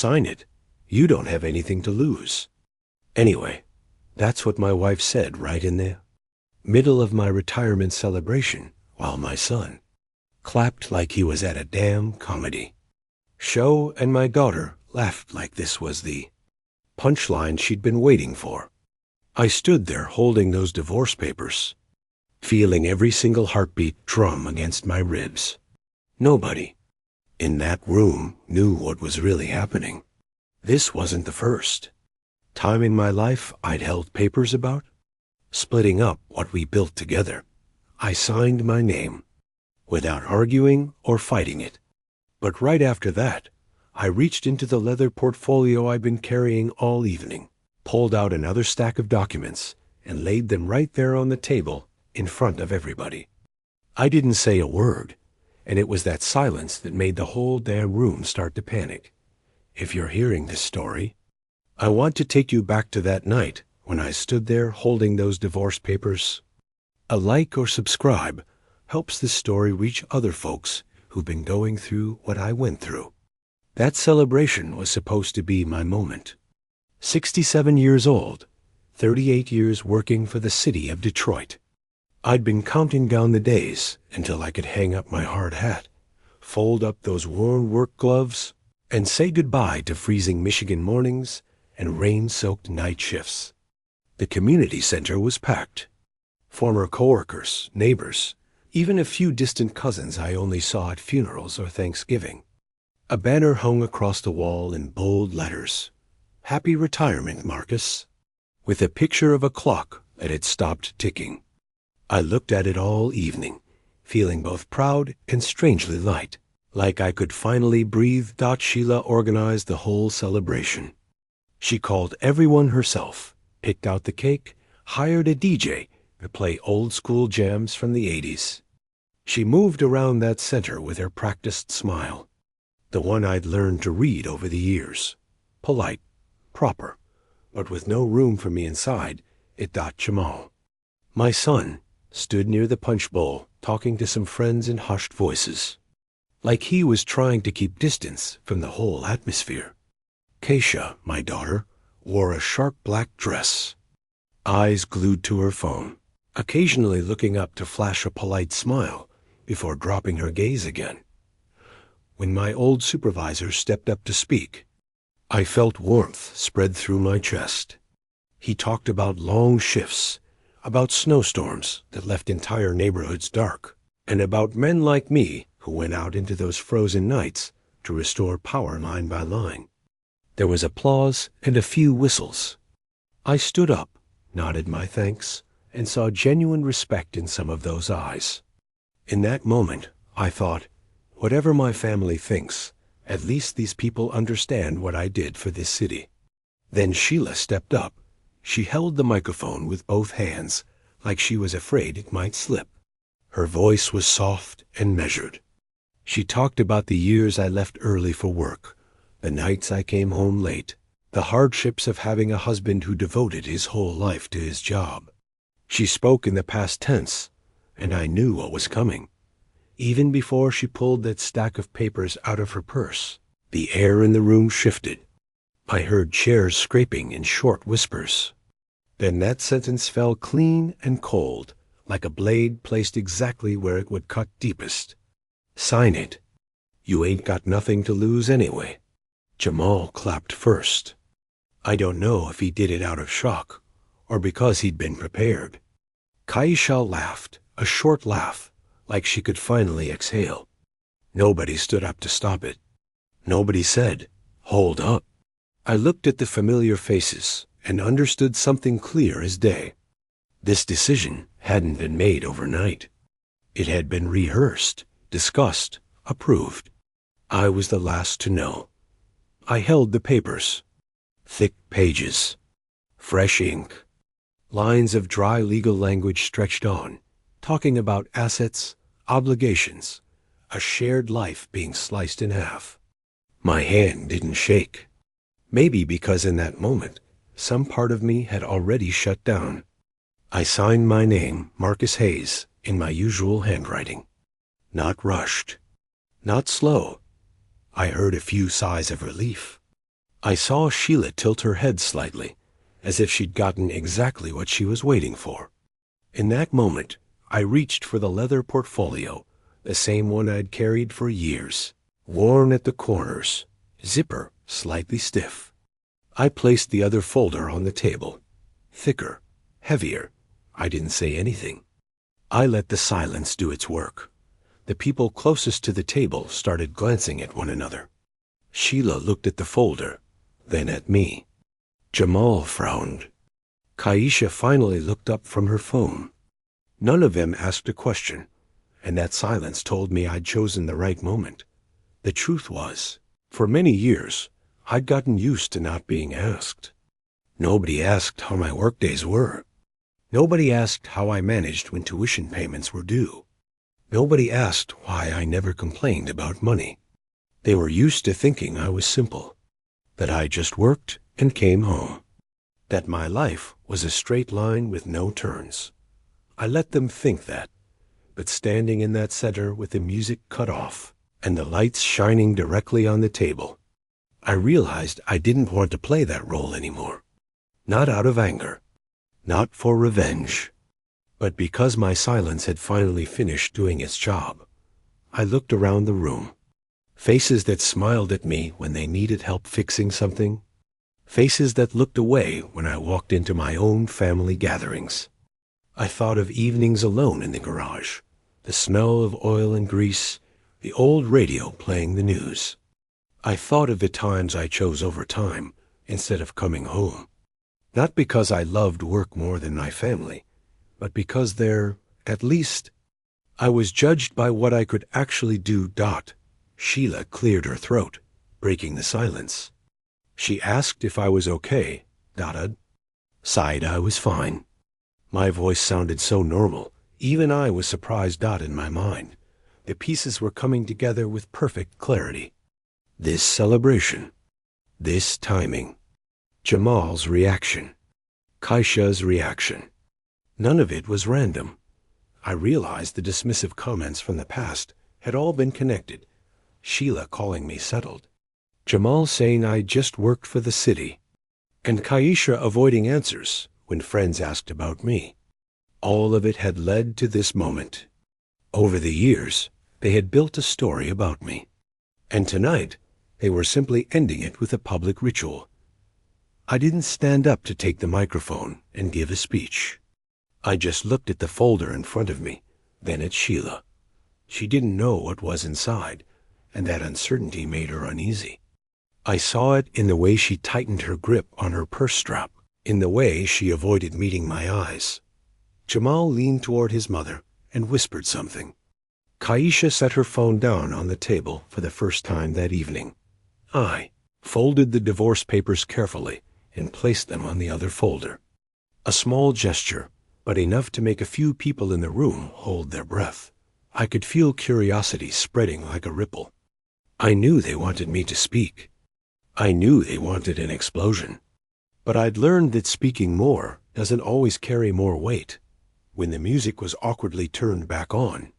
sign it. You don't have anything to lose. Anyway, that's what my wife said right in there. Middle of my retirement celebration, while my son clapped like he was at a damn comedy show, and my daughter laughed like this was the punchline she'd been waiting for. I stood there holding those divorce papers, feeling every single heartbeat drum against my ribs. Nobody in that room knew what was really happening. This wasn't the first time in my life I'd held papers about splitting up what we built together. I signed my name without arguing or fighting it. But right after that, I reached into the leather portfolio I'd been carrying all evening, pulled out another stack of documents, and laid them right there on the table in front of everybody. I didn't say a word, and it was that silence that made the whole damn room start to panic. If you're hearing this story, I want to take you back to that night when I stood there holding those divorce papers. A like or subscribe helps this story reach other folks who've been going through what I went through. That celebration was supposed to be my moment. 67 years old, 38 years working for the city of Detroit. I'd been counting down the days until I could hang up my hard hat, fold up those worn work gloves, and say goodbye to freezing Michigan mornings and rain-soaked night shifts. The community center was packed. Former coworkers, neighbors, even a few distant cousins I only saw at funerals or Thanksgiving. A banner hung across the wall in bold letters, "Happy Retirement, Marcus," with a picture of a clock that had stopped ticking. I looked at it all evening, feeling both proud and strangely light, like I could finally breathe. Sheila organized the whole celebration. She called everyone herself, picked out the cake, hired a DJ to play old-school jams from the 80s. She moved around that center with her practiced smile, the one I'd learned to read over the years. Polite, proper, but with no room for me inside. Jamal, my son, stood near the punch bowl, talking to some friends in hushed voices, like he was trying to keep distance from the whole atmosphere. Keisha, my daughter, wore a sharp black dress, eyes glued to her phone, occasionally looking up to flash a polite smile before dropping her gaze again. When my old supervisor stepped up to speak, I felt warmth spread through my chest. He talked about long shifts, about snowstorms that left entire neighborhoods dark, and about men like me who went out into those frozen nights to restore power line by line. There was applause and a few whistles. I stood up, nodded my thanks, and saw genuine respect in some of those eyes. In that moment, I thought, whatever my family thinks, at least these people understand what I did for this city. Then Sheila stepped up. She held the microphone with both hands, like she was afraid it might slip. Her voice was soft and measured. She talked about the years I left early for work, the nights I came home late, the hardships of having a husband who devoted his whole life to his job. She spoke in the past tense, and I knew what was coming. Even before she pulled that stack of papers out of her purse, the air in the room shifted. I heard chairs scraping in short whispers. Then that sentence fell clean and cold, like a blade placed exactly where it would cut deepest. Sign it. You ain't got nothing to lose anyway. Jamal clapped first. I don't know if he did it out of shock or because he'd been prepared. Kaisha laughed, a short laugh, like she could finally exhale. Nobody stood up to stop it. Nobody said, "Hold up." I looked at the familiar faces and understood something clear as day. This decision hadn't been made overnight. It had been rehearsed, discussed, approved. I was the last to know. I held the papers. Thick pages, fresh ink, lines of dry legal language stretched on, talking about assets, obligations, a shared life being sliced in half. My hand didn't shake. Maybe because in that moment, some part of me had already shut down. I signed my name, Marcus Hayes, in my usual handwriting. Not rushed, not slow. I heard a few sighs of relief. I saw Sheila tilt her head slightly, as if she'd gotten exactly what she was waiting for. In that moment, I reached for the leather portfolio, the same one I'd carried for years, worn at the corners, zipper slightly stiff. I placed the other folder on the table. Thicker, heavier. I didn't say anything. I let the silence do its work. The people closest to the table started glancing at one another. Sheila looked at the folder, then at me. Jamal frowned. Kaisha finally looked up from her phone. None of them asked a question, and that silence told me I'd chosen the right moment. The truth was, for many years, I'd gotten used to not being asked. Nobody asked how my workdays were. Nobody asked how I managed when tuition payments were due. Nobody asked why I never complained about money. They were used to thinking I was simple, that I just worked and came home, that my life was a straight line with no turns. I let them think that, but standing in that center with the music cut off and the lights shining directly on the table, I realized I didn't want to play that role anymore. Not out of anger, not for revenge, but because my silence had finally finished doing its job. I looked around the room. Faces that smiled at me when they needed help fixing something. Faces that looked away when I walked into my own family gatherings. I thought of evenings alone in the garage, the smell of oil and grease, the old radio playing the news. I thought of the times I chose overtime instead of coming home. Not because I loved work more than my family, but because at least, I was judged by what I could actually do. Sheila cleared her throat, breaking the silence. She asked if I was okay. Sighed I was fine. My voice sounded so normal, even I was surprised. In my mind, the pieces were coming together with perfect clarity. This celebration, this timing, Jamal's reaction, Kaisha's reaction. None of it was random. I realized the dismissive comments from the past had all been connected. Sheila calling me settled, Jamal saying I just worked for the city, and Kaisha avoiding answers when friends asked about me. All of it had led to this moment. Over the years, they had built a story about me, and tonight they were simply ending it with a public ritual. I didn't stand up to take the microphone and give a speech. I just looked at the folder in front of me, then at Sheila. She didn't know what was inside, and that uncertainty made her uneasy. I saw it in the way she tightened her grip on her purse strap, in the way she avoided meeting my eyes. Jamal leaned toward his mother and whispered something. Kaisha set her phone down on the table for the first time that evening. I folded the divorce papers carefully and placed them on the other folder. A small gesture, but enough to make a few people in the room hold their breath. I could feel curiosity spreading like a ripple. I knew they wanted me to speak. I knew they wanted an explosion. But I'd learned that speaking more doesn't always carry more weight. When the music was awkwardly turned back on,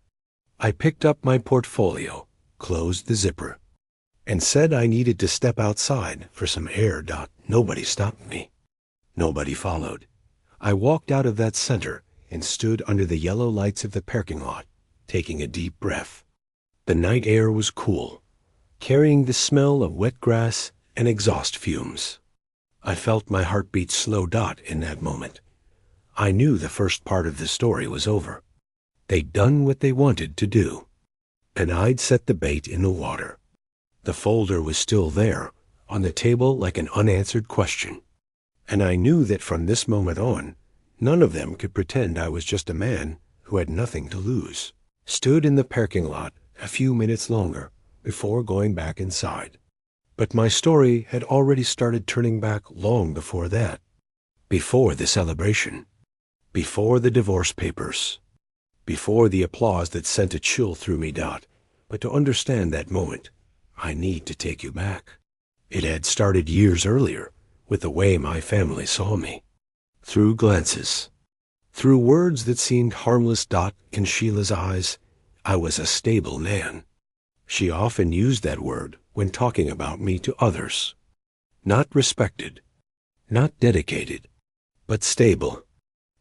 I picked up my portfolio, closed the zipper, and said I needed to step outside for some air. Nobody stopped me. Nobody followed. I walked out of that center and stood under the yellow lights of the parking lot, taking a deep breath. The night air was cool, carrying the smell of wet grass and exhaust fumes. I felt my heartbeat slow. In that moment, I knew the first part of the story was over. They'd done what they wanted to do, and I'd set the bait in the water. The folder was still there, on the table like an unanswered question, and I knew that from this moment on, none of them could pretend I was just a man who had nothing to lose. Stood in the parking lot a few minutes longer before going back inside. But my story had already started turning back long before that. Before the celebration. Before the divorce papers. Before the applause that sent a chill through me. But to understand that moment, I need to take you back. It had started years earlier with the way my family saw me. Through glances. Through words that seemed harmless. In Sheila's eyes, I was a stable man. She often used that word when talking about me to others. Not respected, not dedicated, but stable.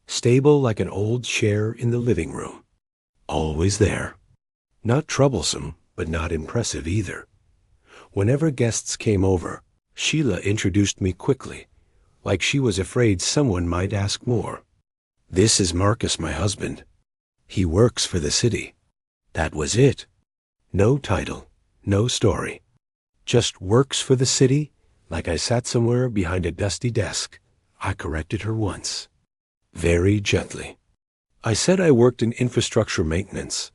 Stable like an old chair in the living room. Always there. Not troublesome, but not impressive either. Whenever guests came over, Sheila introduced me quickly, like she was afraid someone might ask more. "This is Marcus, my husband. He works for the city." That was it. No title, no story. Just works for the city, like I sat somewhere behind a dusty desk. I corrected her once. Very gently. I said I worked in infrastructure maintenance,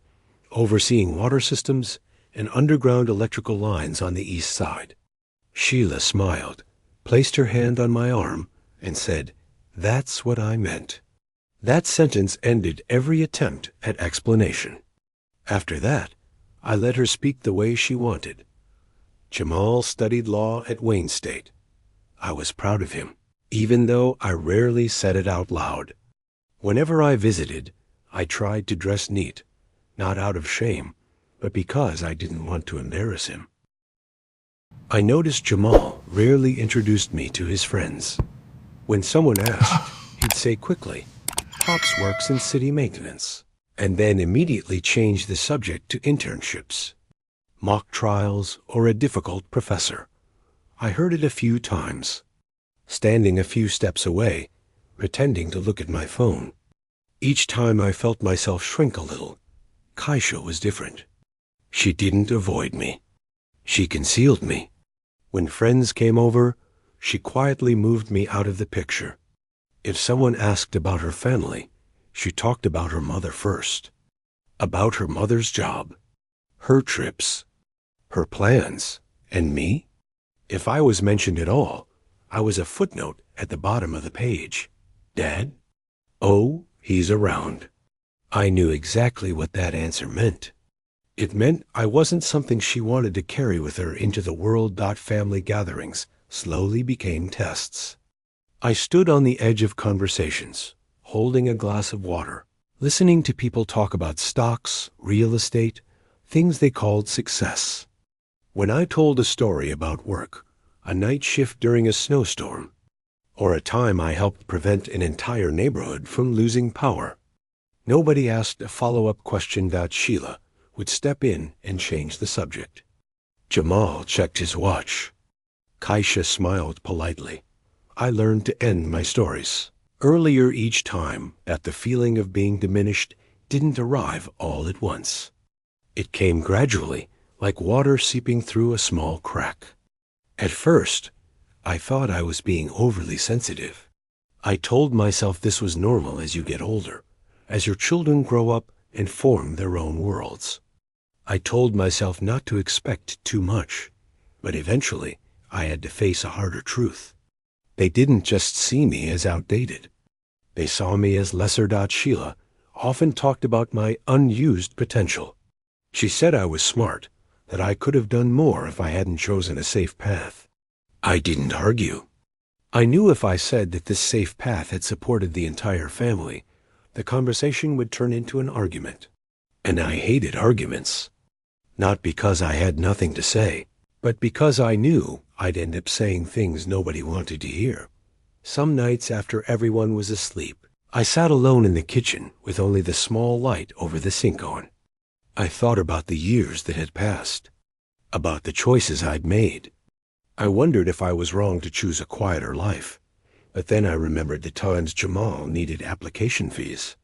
overseeing water systems and underground electrical lines on the east side. Sheila smiled, placed her hand on my arm, and said, "That's what I meant." That sentence ended every attempt at explanation. After that, I let her speak the way she wanted. Jamal studied law at Wayne State. I was proud of him, even though I rarely said it out loud. Whenever I visited, I tried to dress neat, not out of shame, but because I didn't want to embarrass him. I noticed Jamal rarely introduced me to his friends. When someone asked, he'd say quickly, "Pops works in city maintenance," and then immediately change the subject to internships, mock trials, or a difficult professor. I heard it a few times, standing a few steps away, pretending to look at my phone. Each time I felt myself shrink a little. Kaisha was different. She didn't avoid me. She concealed me. When friends came over, she quietly moved me out of the picture. If someone asked about her family, she talked about her mother first. About her mother's job, her trips, her plans, and me? If I was mentioned at all, I was a footnote at the bottom of the page. "Dad? Oh, he's around." I knew exactly what that answer meant. It meant I wasn't something she wanted to carry with her into the world. Family gatherings slowly became tests. I stood on the edge of conversations, holding a glass of water, listening to people talk about stocks, real estate, things they called success. When I told a story about work, a night shift during a snowstorm, or a time I helped prevent an entire neighborhood from losing power, nobody asked a follow-up question. Sheila would step in and change the subject. Jamal checked his watch. Kaisha smiled politely. I learned to end my stories earlier each time, that the feeling of being diminished didn't arrive all at once. It came gradually, like water seeping through a small crack. At first, I thought I was being overly sensitive. I told myself this was normal as you get older, as your children grow up and form their own worlds. I told myself not to expect too much, but eventually I had to face a harder truth. They didn't just see me as outdated. They saw me as lesser. Sheila often talked about my unused potential. She said I was smart, that I could have done more if I hadn't chosen a safe path. I didn't argue. I knew if I said that this safe path had supported the entire family, the conversation would turn into an argument. And I hated arguments. Not because I had nothing to say, but because I knew I'd end up saying things nobody wanted to hear. Some nights after everyone was asleep, I sat alone in the kitchen with only the small light over the sink on. I thought about the years that had passed, about the choices I'd made. I wondered if I was wrong to choose a quieter life, but then I remembered the times Jamal needed application fees,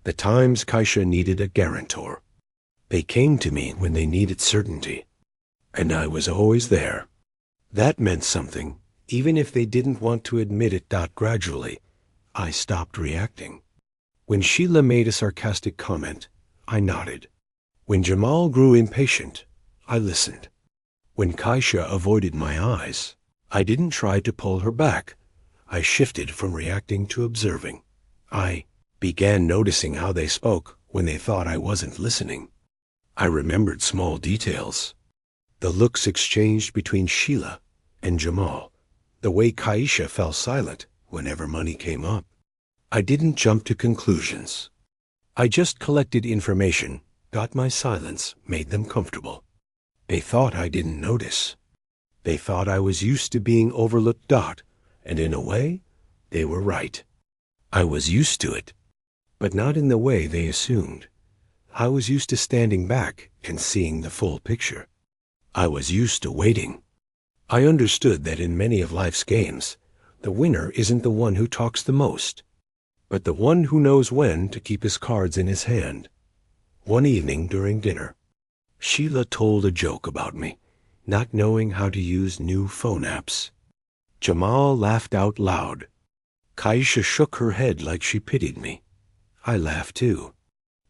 the times Kaisha needed a guarantor. They came to me when they needed certainty, and I was always there. That meant something, even if they didn't want to admit it. Gradually, I stopped reacting. When Sheila made a sarcastic comment, I nodded. When Jamal grew impatient, I listened. When Kaisha avoided my eyes, I didn't try to pull her back. I shifted from reacting to observing. I began noticing how they spoke when they thought I wasn't listening. I remembered small details. The looks exchanged between Sheila and Jamal, the way Kaisha fell silent whenever money came up. I didn't jump to conclusions. I just collected information. My silence made them comfortable. They thought I didn't notice. They thought I was used to being overlooked, and in a way, they were right. I was used to it, but not in the way they assumed. I was used to standing back and seeing the full picture. I was used to waiting. I understood that in many of life's games, the winner isn't the one who talks the most, but the one who knows when to keep his cards in his hand. One evening during dinner, Sheila told a joke about me, not knowing how to use new phone apps. Jamal laughed out loud. Kaisha shook her head like she pitied me. I laughed too.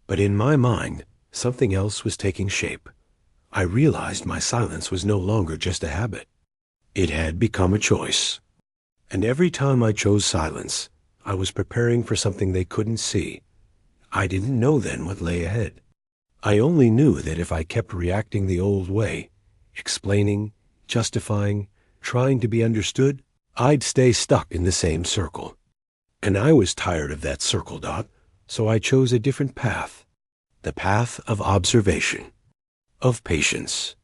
But in my mind, something else was taking shape. I realized my silence was no longer just a habit. It had become a choice. And every time I chose silence, I was preparing for something they couldn't see. I didn't know then what lay ahead. I only knew that if I kept reacting the old way, explaining, justifying, trying to be understood, I'd stay stuck in the same circle. And I was tired of that circle, so I chose a different path. The path of observation, of patience,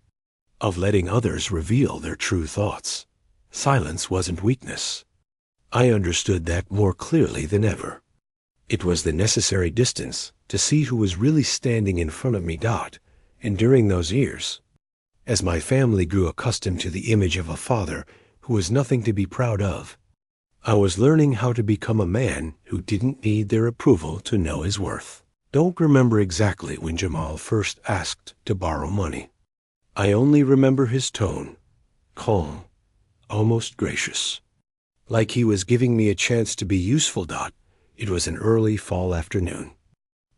of letting others reveal their true thoughts. Silence wasn't weakness. I understood that more clearly than ever. It was the necessary distance to see who was really standing in front of me, and during those years, as my family grew accustomed to the image of a father who was nothing to be proud of, I was learning how to become a man who didn't need their approval to know his worth. Don't remember exactly when Jamal first asked to borrow money. I only remember his tone, calm, almost gracious. Like he was giving me a chance to be useful. It was an early fall afternoon.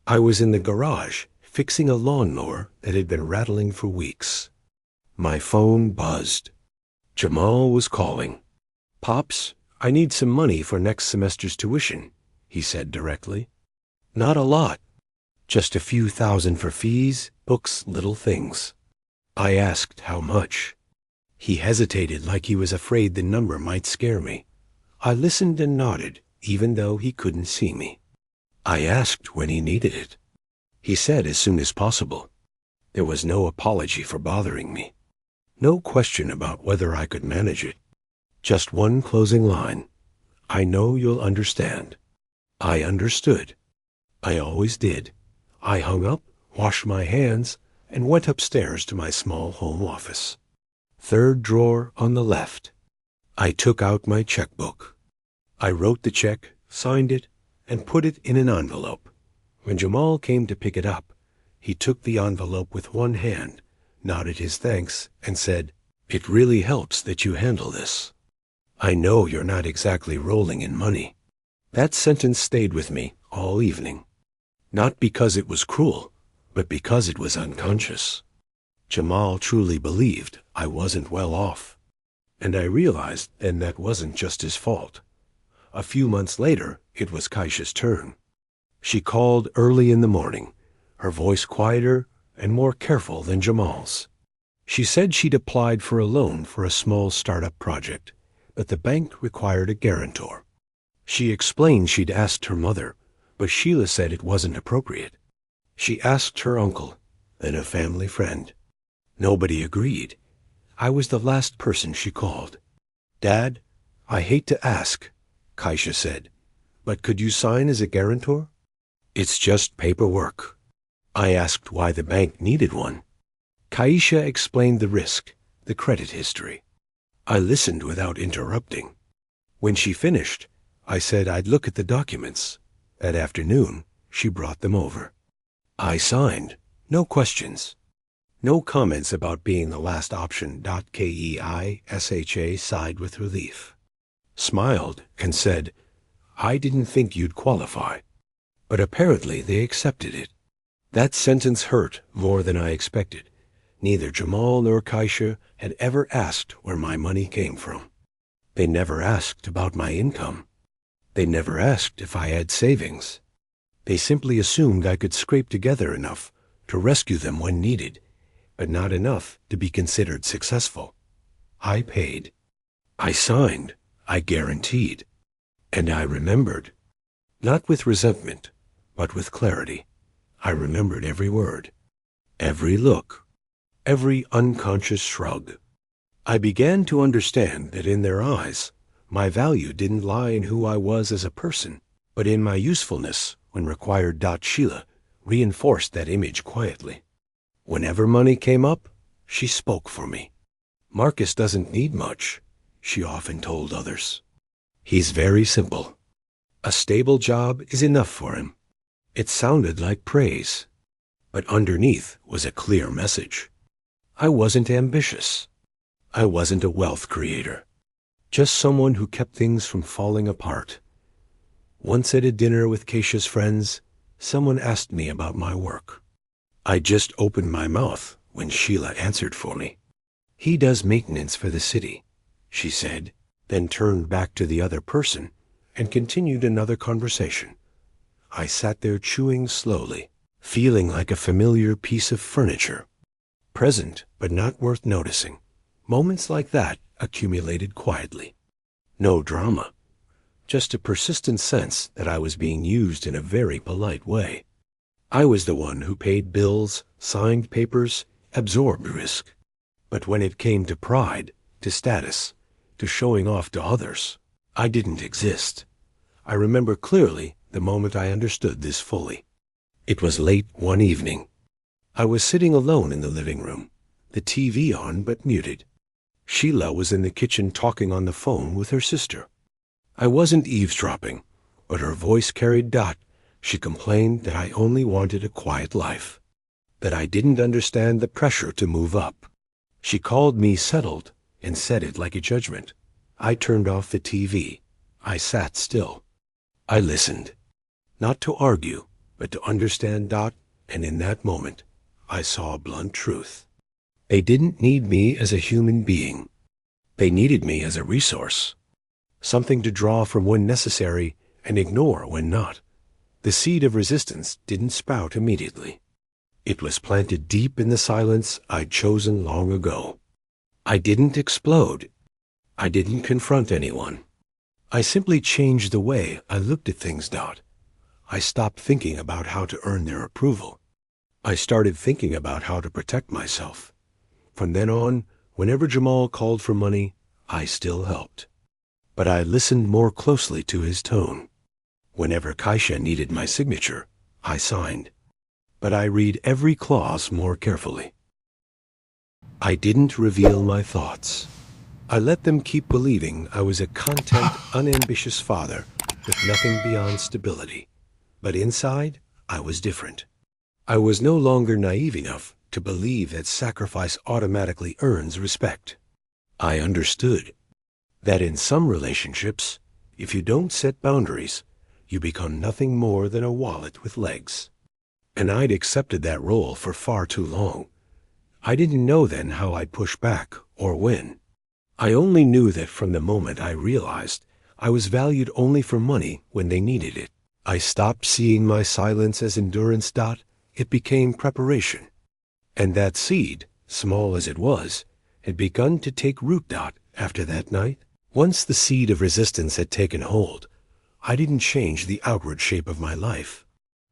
I was in the garage fixing a lawnmower that had been rattling for weeks. My phone buzzed. Jamal was calling. "Pops, I need some money for next semester's tuition," he said directly. "Not a lot. Just a few thousand for fees, books, little things." I asked how much. He hesitated like he was afraid the number might scare me. I listened and nodded, even though he couldn't see me. I asked when he needed it. He said as soon as possible. There was no apology for bothering me. No question about whether I could manage it. Just one closing line. "I know you'll understand." I understood. I always did. I hung up, washed my hands, and went upstairs to my small home office. Third drawer on the left. I took out my checkbook. I wrote the check, signed it, and put it in an envelope. When Jamal came to pick it up, he took the envelope with one hand, nodded his thanks, and said, "It really helps that you handle this. I know you're not exactly rolling in money." That sentence stayed with me all evening. Not because it was cruel, but because it was unconscious. Jamal truly believed I wasn't well off. And I realized then that wasn't just his fault. A few months later, it was Kaisha's turn. She called early in the morning, her voice quieter and more careful than Jamal's. She said she'd applied for a loan for a small startup project, but the bank required a guarantor. She explained she'd asked her mother, but Sheila said it wasn't appropriate. She asked her uncle, then a family friend. Nobody agreed. I was the last person she called. "Dad, I hate to ask," Kaisha said, "but could you sign as a guarantor?" "It's just paperwork." I asked why the bank needed one. Kaisha explained the risk, the credit history. I listened without interrupting. When she finished, I said I'd look at the documents. That afternoon, she brought them over. I signed, no questions. No comments about being the last option. Keisha sighed with relief, smiled, and said, "I didn't think you'd qualify." But apparently they accepted it. That sentence hurt more than I expected. Neither Jamal nor Kaisha had ever asked where my money came from. They never asked about my income. They never asked if I had savings. They simply assumed I could scrape together enough to rescue them when needed, but not enough to be considered successful. I paid. I signed. I guaranteed. And I remembered. Not with resentment, but with clarity. I remembered every word, every look, every unconscious shrug. I began to understand that in their eyes, my value didn't lie in who I was as a person, but in my usefulness when required. Sheila reinforced that image quietly. Whenever money came up, she spoke for me. Marcus doesn't need much, she often told others. He's very simple. A stable job is enough for him. It sounded like praise, but underneath was a clear message. I wasn't ambitious. I wasn't a wealth creator. Just someone who kept things from falling apart. Once at a dinner with Keisha's friends, someone asked me about my work. I just opened my mouth when Sheila answered for me. He does maintenance for the city, she said, then turned back to the other person and continued another conversation. I sat there chewing slowly, feeling like a familiar piece of furniture. Present, but not worth noticing. Moments like that accumulated quietly. No drama, just a persistent sense that I was being used in a very polite way. I was the one who paid bills, signed papers, absorbed risk. But when it came to pride, to status, to showing off to others, I didn't exist. I remember clearly the moment I understood this fully. It was late one evening. I was sitting alone in the living room, the TV on but muted. Sheila was in the kitchen talking on the phone with her sister. I wasn't eavesdropping, but her voice carried. She complained that I only wanted a quiet life, that I didn't understand the pressure to move up. She called me settled and said it like a judgment. I turned off the TV. I sat still. I listened, not to argue, but to understand. And in that moment, I saw a blunt truth. They didn't need me as a human being. They needed me as a resource, something to draw from when necessary and ignore when not. The seed of resistance didn't sprout immediately. It was planted deep in the silence I'd chosen long ago. I didn't explode. I didn't confront anyone. I simply changed the way I looked at things. I stopped thinking about how to earn their approval. I started thinking about how to protect myself. From then on, whenever Jamal called for money, I still helped. But I listened more closely to his tone. Whenever Keisha needed my signature, I signed. But I read every clause more carefully. I didn't reveal my thoughts. I let them keep believing I was a content, unambitious father with nothing beyond stability. But inside, I was different. I was no longer naive enough to believe that sacrifice automatically earns respect. I understood that in some relationships, if you don't set boundaries, you become nothing more than a wallet with legs. And I'd accepted that role for far too long. I didn't know then how I'd push back or when. I only knew that from the moment I realized I was valued only for money when they needed it, I stopped seeing my silence as endurance. It became preparation. And that seed, small as it was, had begun to take root. After that night, once the seed of resistance had taken hold, I didn't change the outward shape of my life.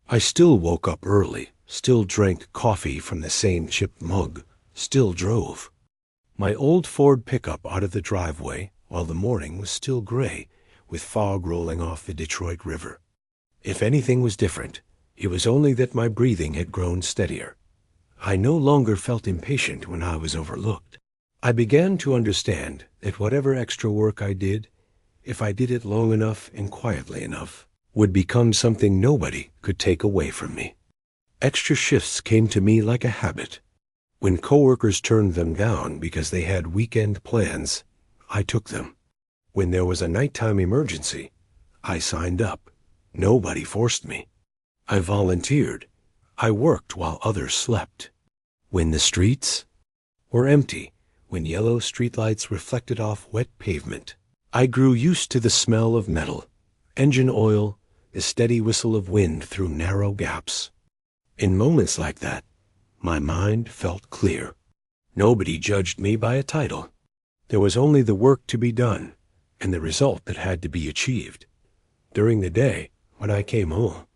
I still woke up early, still drank coffee from the same chipped mug, still drove my old Ford pickup out of the driveway while the morning was still gray, with fog rolling off the Detroit River. If anything was different, it was only that my breathing had grown steadier. I no longer felt impatient when I was overlooked. I began to understand that whatever extra work I did, if I did it long enough and quietly enough, would become something nobody could take away from me. Extra shifts came to me like a habit. When coworkers turned them down because they had weekend plans, I took them. When there was a nighttime emergency, I signed up. Nobody forced me. I volunteered. I worked while others slept. When the streets were empty, when yellow streetlights reflected off wet pavement, I grew used to the smell of metal, engine oil, the steady whistle of wind through narrow gaps. In moments like that, my mind felt clear. Nobody judged me by a title. There was only the work to be done and the result that had to be achieved. During the day, when I came home,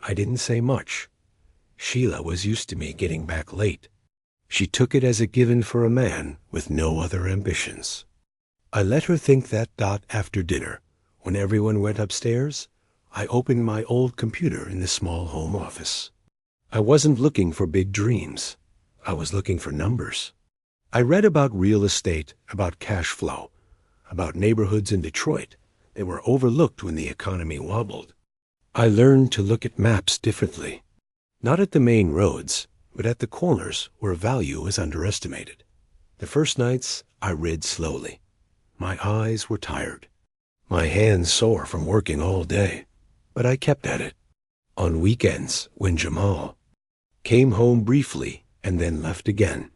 I didn't say much. Sheila was used to me getting back late. She took it as a given for a man with no other ambitions. I let her think that. After dinner, when everyone went upstairs, I opened my old computer in the small home office. I wasn't looking for big dreams. I was looking for numbers. I read about real estate, about cash flow, about neighborhoods in Detroit that were overlooked when the economy wobbled. I learned to look at maps differently, not at the main roads, but at the corners where value is underestimated. The first nights, I read slowly. My eyes were tired. My hands sore from working all day, but I kept at it. On weekends, when Jamal came home briefly and then left again,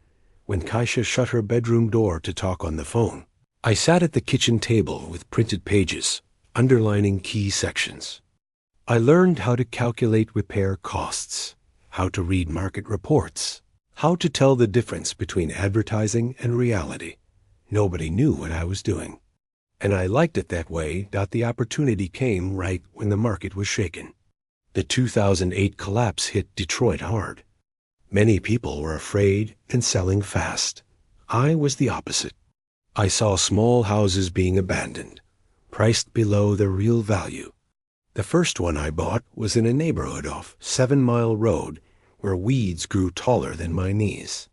when Kaisha shut her bedroom door to talk on the phone, I sat at the kitchen table with printed pages, underlining key sections. I learned how to calculate repair costs, how to read market reports, how to tell the difference between advertising and reality. Nobody knew what I was doing. And I liked it that way. The opportunity came right when the market was shaken. The 2008 collapse hit Detroit hard. Many people were afraid and selling fast. I was the opposite. I saw small houses being abandoned, priced below their real value. The first one I bought was in a neighborhood off 7 Mile Road where weeds grew taller than my knees.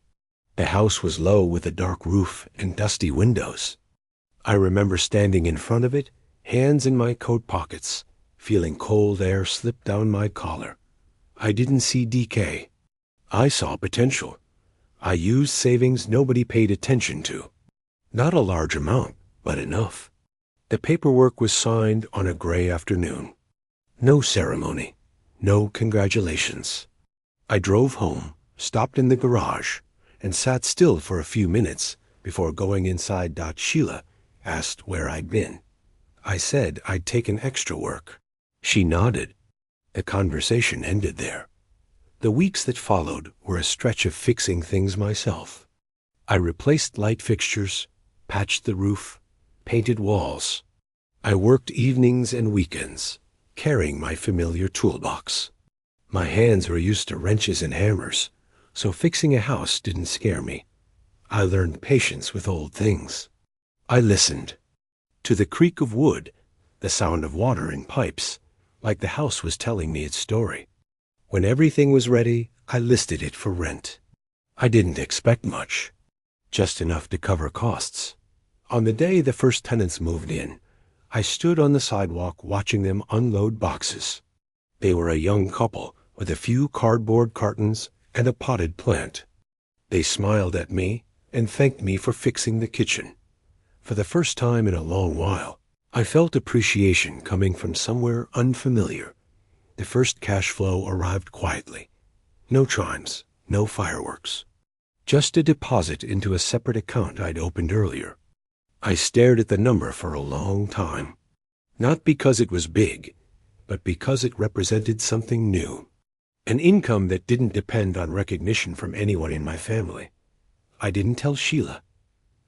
The house was low with a dark roof and dusty windows. I remember standing in front of it, hands in my coat pockets, feeling cold air slip down my collar. I didn't see decay. I saw potential. I used savings nobody paid attention to. Not a large amount, but enough. The paperwork was signed on a gray afternoon. No ceremony, no congratulations. I drove home, stopped in the garage, and sat still for a few minutes before going inside. Sheila asked where I'd been. I said I'd taken extra work. She nodded. The conversation ended there. The weeks that followed were a stretch of fixing things myself. I replaced light fixtures, patched the roof, painted walls. I worked evenings and weekends, carrying my familiar toolbox. My hands were used to wrenches and hammers, so fixing a house didn't scare me. I learned patience with old things. I listened to the creak of wood, the sound of water in pipes, like the house was telling me its story. When everything was ready, I listed it for rent. I didn't expect much, just enough to cover costs. On the day the first tenants moved in, I stood on the sidewalk watching them unload boxes. They were a young couple with a few cardboard cartons and a potted plant. They smiled at me and thanked me for fixing the kitchen. For the first time in a long while, I felt appreciation coming from somewhere unfamiliar. The first cash flow arrived quietly. No chimes, no fireworks. Just a deposit into a separate account I'd opened earlier. I stared at the number for a long time. Not because it was big, but because it represented something new. An income that didn't depend on recognition from anyone in my family. I didn't tell Sheila.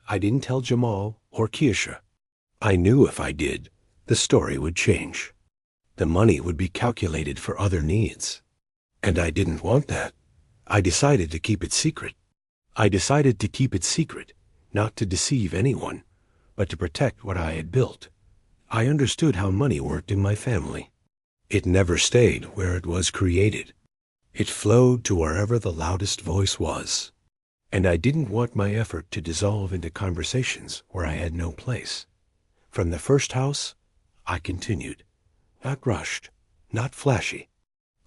I didn't tell Jamal or Keisha. I knew if I did, the story would change. The money would be calculated for other needs. And I didn't want that. I decided to keep it secret. Not to deceive anyone, but to protect what I had built. I understood how money worked in my family. It never stayed where it was created. It flowed to wherever the loudest voice was. And I didn't want my effort to dissolve into conversations where I had no place. From the first house, I continued. Not rushed, not flashy.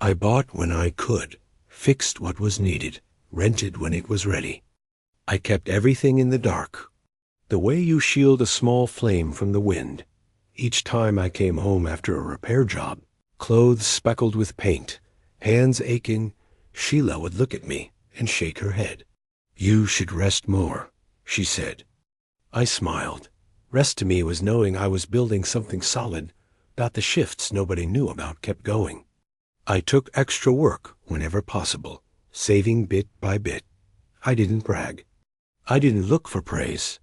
I bought when I could, fixed what was needed, rented when it was ready. I kept everything in the dark, the way you shield a small flame from the wind. Each time I came home after a repair job, clothes speckled with paint, hands aching, Sheila would look at me and shake her head. You should rest more, she said. I smiled. Rest to me was knowing I was building something solid, that the shifts nobody knew about kept going. I took extra work whenever possible, saving bit by bit. I didn't brag. I didn't look for praise.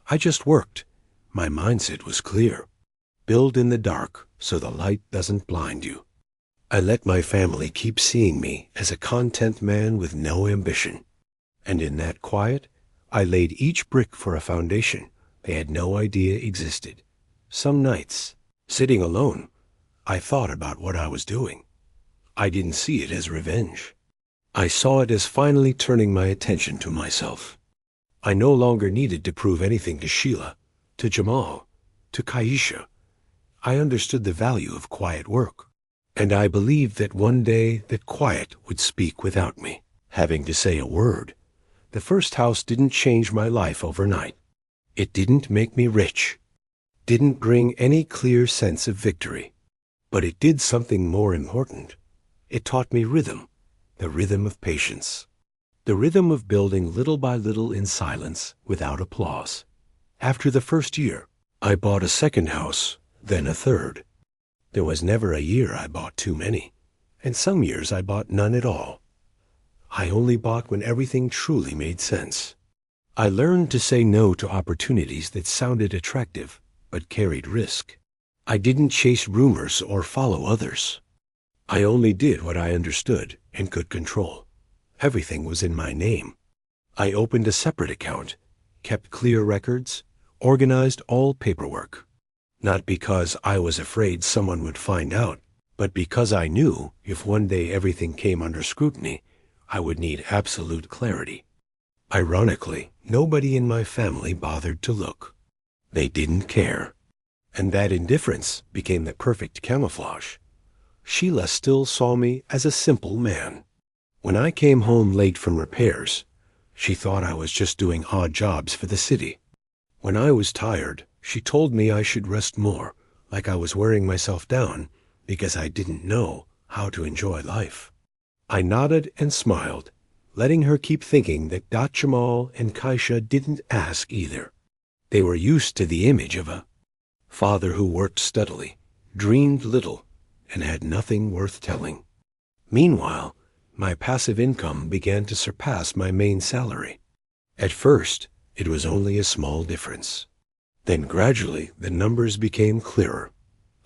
I just worked. My mindset was clear. Build in the dark so the light doesn't blind you. I let my family keep seeing me as a content man with no ambition. And in that quiet, I laid each brick for a foundation they had no idea existed. Some nights, sitting alone, I thought about what I was doing. I didn't see it as revenge. I saw it as finally turning my attention to myself. I no longer needed to prove anything to Sheila, to Jamal, to Kaisha. I understood the value of quiet work, and I believed that one day that quiet would speak without me having to say a word. The first house didn't change my life overnight. It didn't make me rich, didn't bring any clear sense of victory, but it did something more important. It taught me rhythm, the rhythm of patience, the rhythm of building little by little in silence without applause. After the first year, I bought a second house, then a third. There was never a year I bought too many, and some years I bought none at all. I only bought when everything truly made sense. I learned to say no to opportunities that sounded attractive but carried risk. I didn't chase rumors or follow others. I only did what I understood and could control. Everything was in my name. I opened a separate account, kept clear records, organized all paperwork. Not because I was afraid someone would find out, but because I knew if one day everything came under scrutiny, I would need absolute clarity. Ironically, nobody in my family bothered to look. They didn't care. And that indifference became the perfect camouflage. Sheila still saw me as a simple man. When I came home late from repairs, she thought I was just doing odd jobs for the city. When I was tired, she told me I should rest more, like I was wearing myself down because I didn't know how to enjoy life. I nodded and smiled, letting her keep thinking that Jamal and Kaisha didn't ask either. They were used to the image of a father who worked steadily, dreamed little, and had nothing worth telling. Meanwhile, my passive income began to surpass my main salary. At first, it was only a small difference. Then gradually, the numbers became clearer.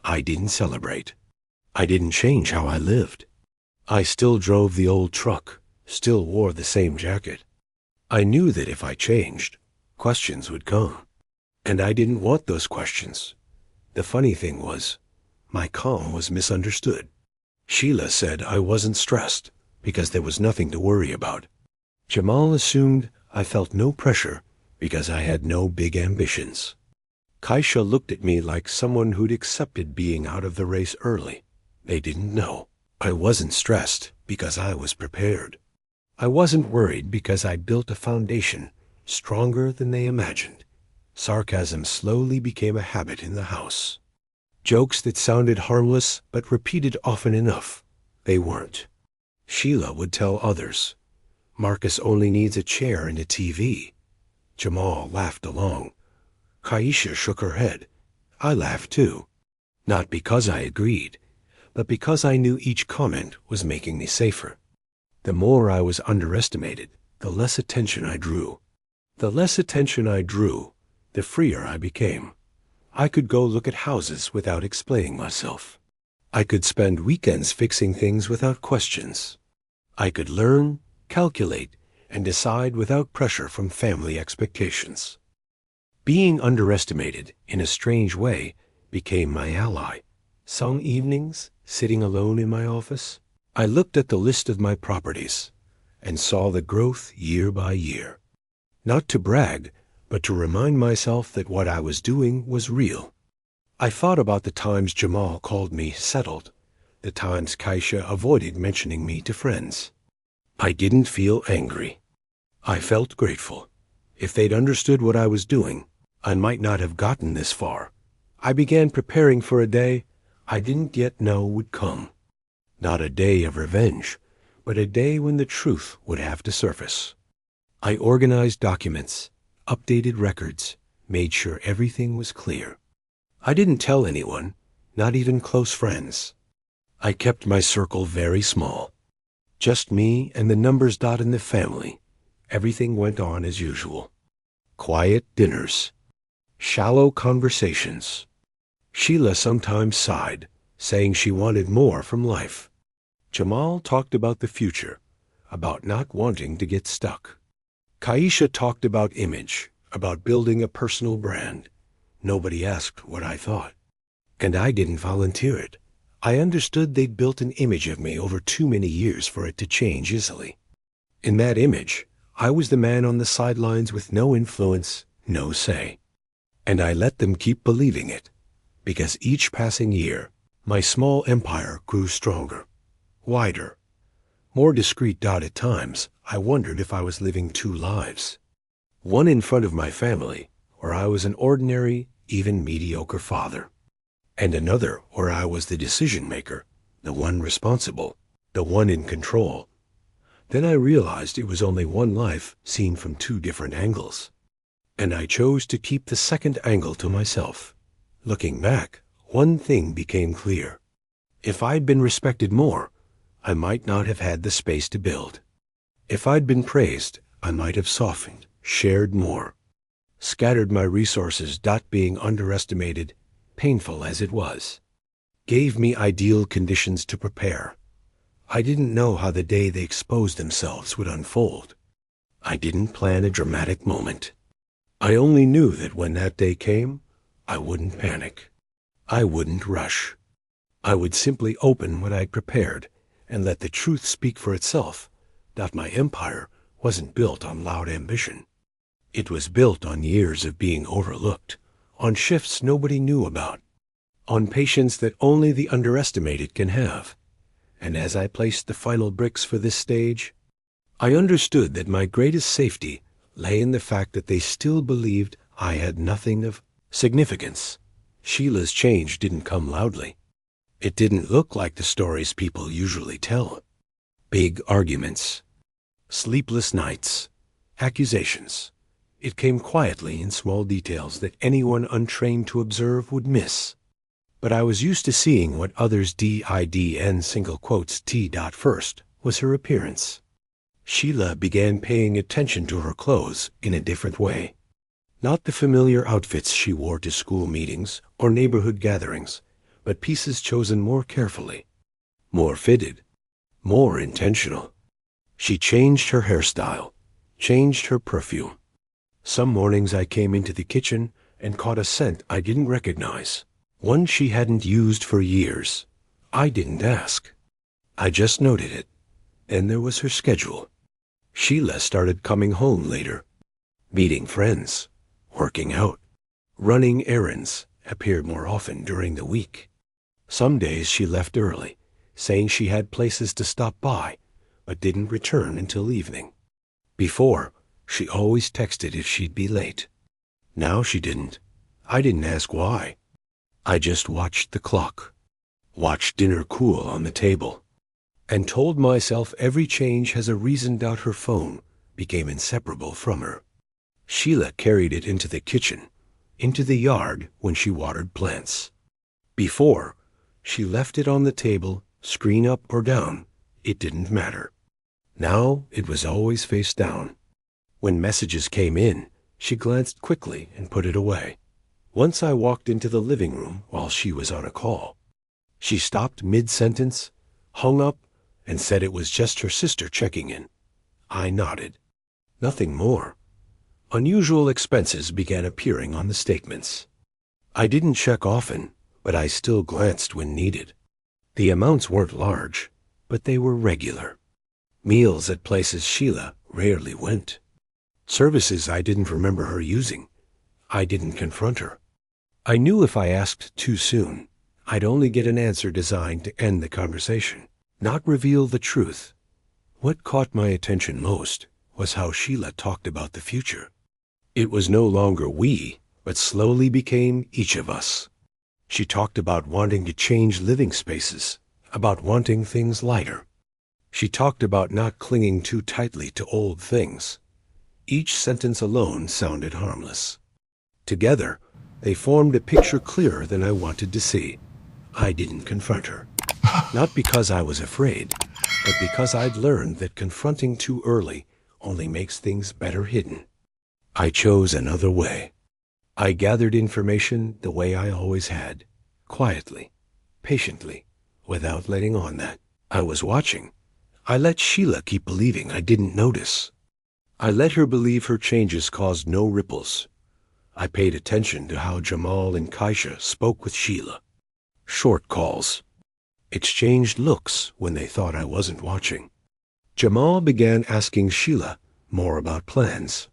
I didn't celebrate. I didn't change how I lived. I still drove the old truck, still wore the same jacket. I knew that if I changed, questions would come. And I didn't want those questions. The funny thing was, my calm was misunderstood. Sheila said I wasn't stressed because there was nothing to worry about. Jamal assumed I felt no pressure because I had no big ambitions. Kaisha looked at me like someone who'd accepted being out of the race early. They didn't know. I wasn't stressed because I was prepared. I wasn't worried because I built a foundation stronger than they imagined. Sarcasm slowly became a habit in the house. Jokes that sounded harmless but repeated often enough, they weren't. Sheila would tell others, "Marcus only needs a chair and a TV." Jamal laughed along. Kaisha shook her head. I laughed too. Not because I agreed, but because I knew each comment was making me safer. The more I was underestimated, the less attention I drew. The less attention I drew, the freer I became. I could go look at houses without explaining myself. I could spend weekends fixing things without questions. I could learn, calculate, and decide without pressure from family expectations. Being underestimated, in a strange way, became my ally. Some evenings, sitting alone in my office, I looked at the list of my properties and saw the growth year by year. Not to brag, but to remind myself that what I was doing was real. I thought about the times Jamal called me settled, the times Kaisha avoided mentioning me to friends. I didn't feel angry. I felt grateful. If they'd understood what I was doing, I might not have gotten this far. I began preparing for a day I didn't yet know would come. Not a day of revenge, but a day when the truth would have to surface. I organized documents, updated records, made sure everything was clear. I didn't tell anyone, not even close friends. I kept my circle very small. Just me and the numbers dot in the family. Everything went on as usual. Quiet dinners. Shallow conversations. Sheila sometimes sighed, saying she wanted more from life. Jamal talked about the future, about not wanting to get stuck. Kaisha talked about image, about building a personal brand. Nobody asked what I thought. And I didn't volunteer it. I understood they'd built an image of me over too many years for it to change easily. In that image, I was the man on the sidelines with no influence, no say. And I let them keep believing it, because each passing year, my small empire grew stronger, wider, more discreet. At times, I wondered if I was living two lives. One in front of my family, where I was an ordinary, even mediocre father. And another where I was the decision maker, the one responsible, the one in control. Then I realized it was only one life seen from two different angles. And I chose to keep the second angle to myself. Looking back, one thing became clear. If I'd been respected more, I might not have had the space to build. If I'd been praised, I might have softened, shared more, scattered my resources. Being underestimated, painful as it was, gave me ideal conditions to prepare. I didn't know how the day they exposed themselves would unfold. I didn't plan a dramatic moment. I only knew that when that day came, I wouldn't panic. I wouldn't rush. I would simply open what I'd prepared and let the truth speak for itself, that my empire wasn't built on loud ambition. It was built on years of being overlooked, on shifts nobody knew about, on patience that only the underestimated can have. And as I placed the final bricks for this stage, I understood that my greatest safety lay in the fact that they still believed I had nothing of significance. Sheila's change didn't come loudly. It didn't look like the stories people usually tell. Big arguments, sleepless nights, accusations. It came quietly in small details that anyone untrained to observe would miss. But I was used to seeing what others T. First was her appearance. Sheila began paying attention to her clothes in a different way. Not the familiar outfits she wore to school meetings or neighborhood gatherings, but pieces chosen more carefully, more fitted, more intentional. She changed her hairstyle, changed her perfume. Some mornings I came into the kitchen and caught a scent I didn't recognize, one she hadn't used for years. I didn't ask. I just noted it. And there was her schedule. Sheila started coming home later, meeting friends, working out, running errands, appeared more often during the week. Some days she left early, saying she had places to stop by, but didn't return until evening. Before, she always texted if she'd be late. Now she didn't. I didn't ask why. I just watched the clock, watched dinner cool on the table, and told myself every change has a reason. Her phone became inseparable from her. Sheila carried it into the kitchen, into the yard when she watered plants. Before, she left it on the table, screen up or down. It didn't matter. Now it was always face down. When messages came in, she glanced quickly and put it away. Once I walked into the living room while she was on a call. She stopped mid-sentence, hung up, and said it was just her sister checking in. I nodded. Nothing more. Unusual expenses began appearing on the statements. I didn't check often, but I still glanced when needed. The amounts weren't large, but they were regular. Meals at places Sheila rarely went. Services I didn't remember her using. I didn't confront her. I knew if I asked too soon, I'd only get an answer designed to end the conversation, not reveal the truth. What caught my attention most was how Sheila talked about the future. It was no longer we, but slowly became each of us. She talked about wanting to change living spaces, about wanting things lighter. She talked about not clinging too tightly to old things. Each sentence alone sounded harmless. Together, they formed a picture clearer than I wanted to see. I didn't confront her. Not because I was afraid, but because I'd learned that confronting too early only makes things better hidden. I chose another way. I gathered information the way I always had, quietly, patiently, without letting on that I was watching. I let Sheila keep believing I didn't notice. I let her believe her changes caused no ripples. I paid attention to how Jamal and Kaisha spoke with Sheila. Short calls. Exchanged looks when they thought I wasn't watching. Jamal began asking Sheila more about plans.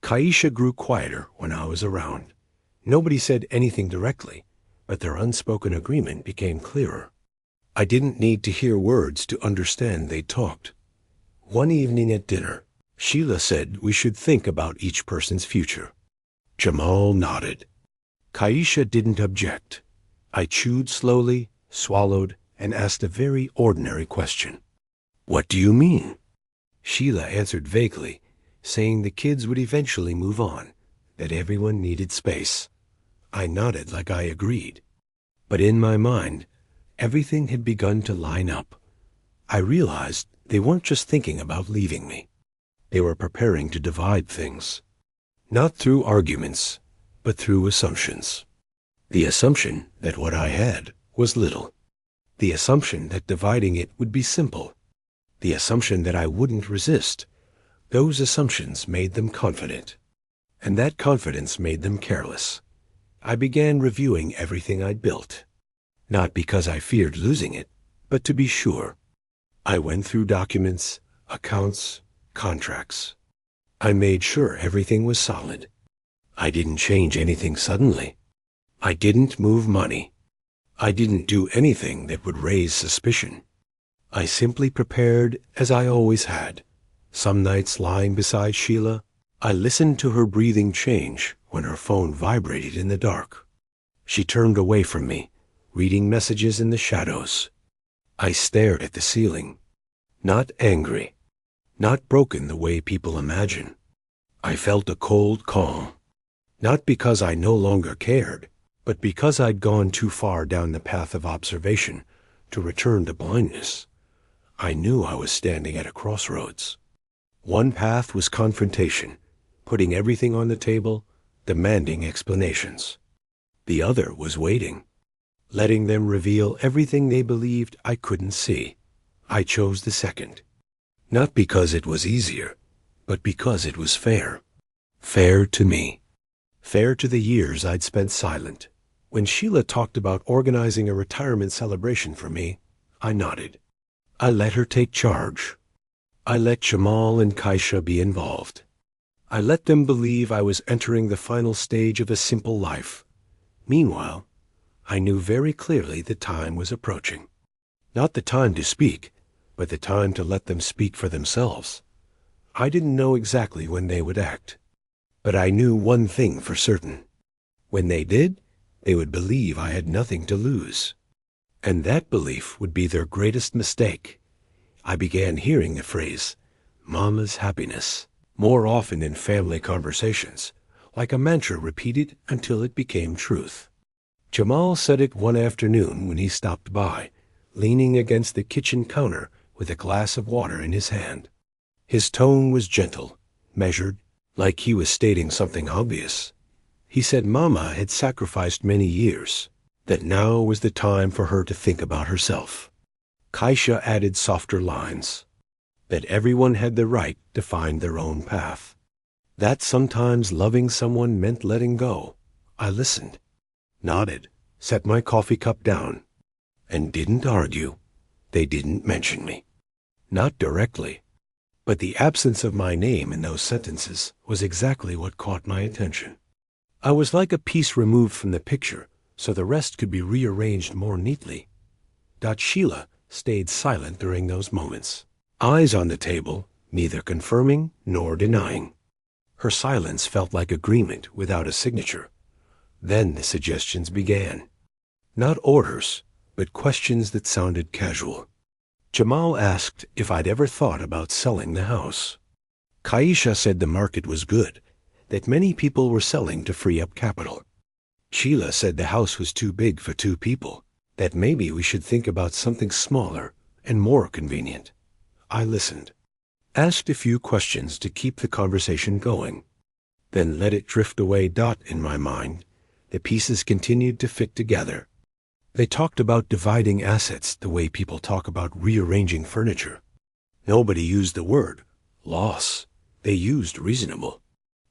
Kaisha grew quieter when I was around. Nobody said anything directly, but their unspoken agreement became clearer. I didn't need to hear words to understand they talked. One evening at dinner, Sheila said we should think about each person's future. Jamal nodded. Kaisha didn't object. I chewed slowly, swallowed, and asked a very ordinary question. "What do you mean?" Sheila answered vaguely, saying the kids would eventually move on, that everyone needed space. I nodded like I agreed. But in my mind, everything had begun to line up. I realized they weren't just thinking about leaving me. They were preparing to divide things. Not through arguments, but through assumptions. The assumption that what I had was little. The assumption that dividing it would be simple. The assumption that I wouldn't resist. Those assumptions made them confident. And that confidence made them careless. I began reviewing everything I'd built. Not because I feared losing it, but to be sure. I went through documents, accounts, contracts. I made sure everything was solid. I didn't change anything suddenly. I didn't move money. I didn't do anything that would raise suspicion. I simply prepared as I always had. Some nights lying beside Sheila, I listened to her breathing change when her phone vibrated in the dark. She turned away from me, reading messages in the shadows. I stared at the ceiling, not angry, not broken the way people imagine. I felt a cold calm, not because I no longer cared, but because I'd gone too far down the path of observation to return to blindness. I knew I was standing at a crossroads. One path was confrontation, putting everything on the table, demanding explanations. The other was waiting, letting them reveal everything they believed I couldn't see. I chose the second. Not because it was easier, but because it was fair. Fair to me. Fair to the years I'd spent silent. When Sheila talked about organizing a retirement celebration for me, I nodded. I let her take charge. I let Jamal and Kaisha be involved. I let them believe I was entering the final stage of a simple life. Meanwhile, I knew very clearly the time was approaching. Not the time to speak, but the time to let them speak for themselves. I didn't know exactly when they would act, but I knew one thing for certain. When they did, they would believe I had nothing to lose. And that belief would be their greatest mistake. I began hearing the phrase, "Mama's happiness," more often in family conversations, like a mantra repeated until it became truth. Jamal said it one afternoon when he stopped by, leaning against the kitchen counter with a glass of water in his hand. His tone was gentle, measured, like he was stating something obvious. He said Mama had sacrificed many years, that now was the time for her to think about herself. Kaisha added softer lines, that everyone had the right to find their own path. That sometimes loving someone meant letting go. I listened, nodded, set my coffee cup down, and didn't argue. They didn't mention me. Not directly, but the absence of my name in those sentences was exactly what caught my attention. I was like a piece removed from the picture, so the rest could be rearranged more neatly. Sheila stayed silent during those moments, eyes on the table, neither confirming nor denying. Her silence felt like agreement without a signature. Then the suggestions began. Not orders, but questions that sounded casual. Jamal asked if I'd ever thought about selling the house. Kaisha said the market was good, that many people were selling to free up capital. Sheila said the house was too big for 2 people, that maybe we should think about something smaller and more convenient. I listened, asked a few questions to keep the conversation going, then let it drift away. In my mind, the pieces continued to fit together. They talked about dividing assets the way people talk about rearranging furniture. Nobody used the word loss. They used reasonable.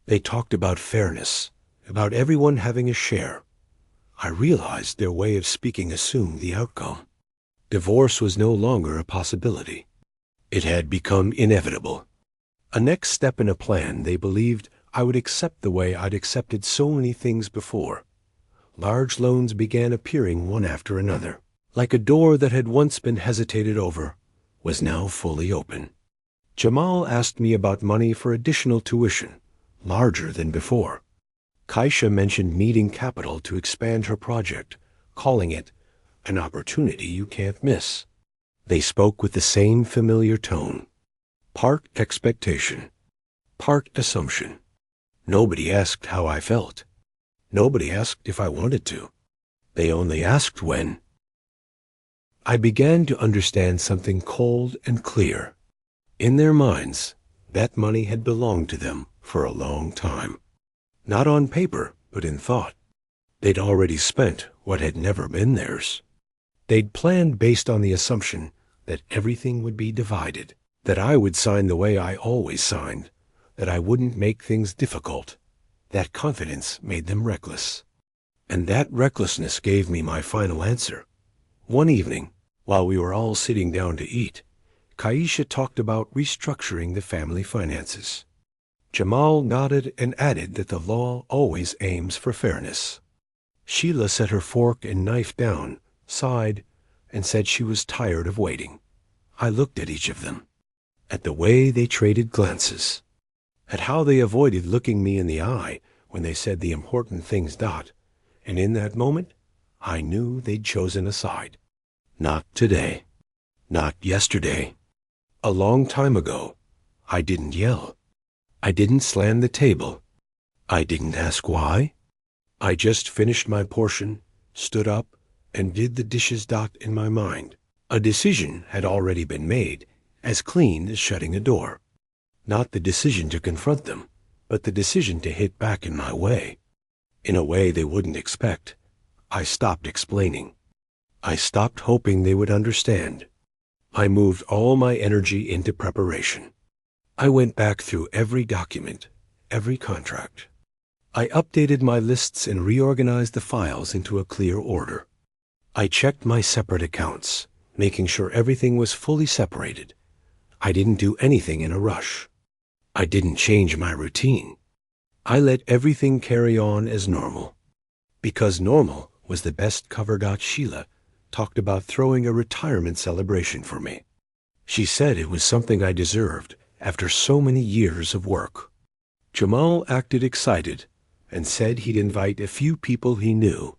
They talked about fairness, about everyone having a share. I realized their way of speaking assumed the outcome. Divorce was no longer a possibility. It had become inevitable. A next step in a plan they believed I would accept the way I'd accepted so many things before. Large loans began appearing one after another, like a door that had once been hesitated over, was now fully open. Jamal asked me about money for additional tuition, larger than before. Kaisha mentioned needing capital to expand her project, calling it an opportunity you can't miss. They spoke with the same familiar tone. Part expectation, part assumption. Nobody asked how I felt. Nobody asked if I wanted to. They only asked when. I began to understand something cold and clear. In their minds, that money had belonged to them for a long time. Not on paper, but in thought. They'd already spent what had never been theirs. They'd planned based on the assumption that everything would be divided, that I would sign the way I always signed, that I wouldn't make things difficult. That confidence made them reckless. And that recklessness gave me my final answer. One evening, while we were all sitting down to eat, Kaisha talked about restructuring the family finances. Jamal nodded and added that the law always aims for fairness. Sheila set her fork and knife down, sighed, and said she was tired of waiting. I looked at each of them, at the way they traded glances, at how they avoided looking me in the eye when they said the important things. And in that moment, I knew they'd chosen a side. Not today. Not yesterday. A long time ago, I didn't yell. I didn't slam the table. I didn't ask why. I just finished my portion, stood up, and did the dishes. In my mind, a decision had already been made, as clean as shutting a door. Not the decision to confront them, but the decision to hit back in my way. In a way they wouldn't expect. I stopped explaining. I stopped hoping they would understand. I moved all my energy into preparation. I went back through every document, every contract. I updated my lists and reorganized the files into a clear order. I checked my separate accounts, making sure everything was fully separated. I didn't do anything in a rush. I didn't change my routine. I let everything carry on as normal. Because normal was the best cover. Sheila talked about throwing a retirement celebration for me. She said it was something I deserved after so many years of work. Jamal acted excited and said he'd invite a few people he knew.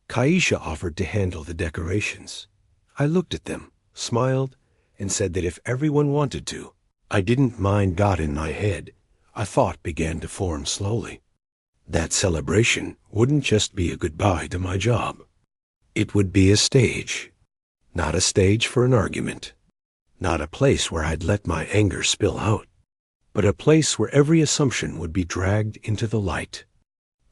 Kaisha offered to handle the decorations. I looked at them, smiled, and said that if everyone wanted to, I didn't mind. In my head, a thought began to form slowly. That celebration wouldn't just be a goodbye to my job. It would be a stage. Not a stage for an argument. Not a place where I'd let my anger spill out. But a place where every assumption would be dragged into the light.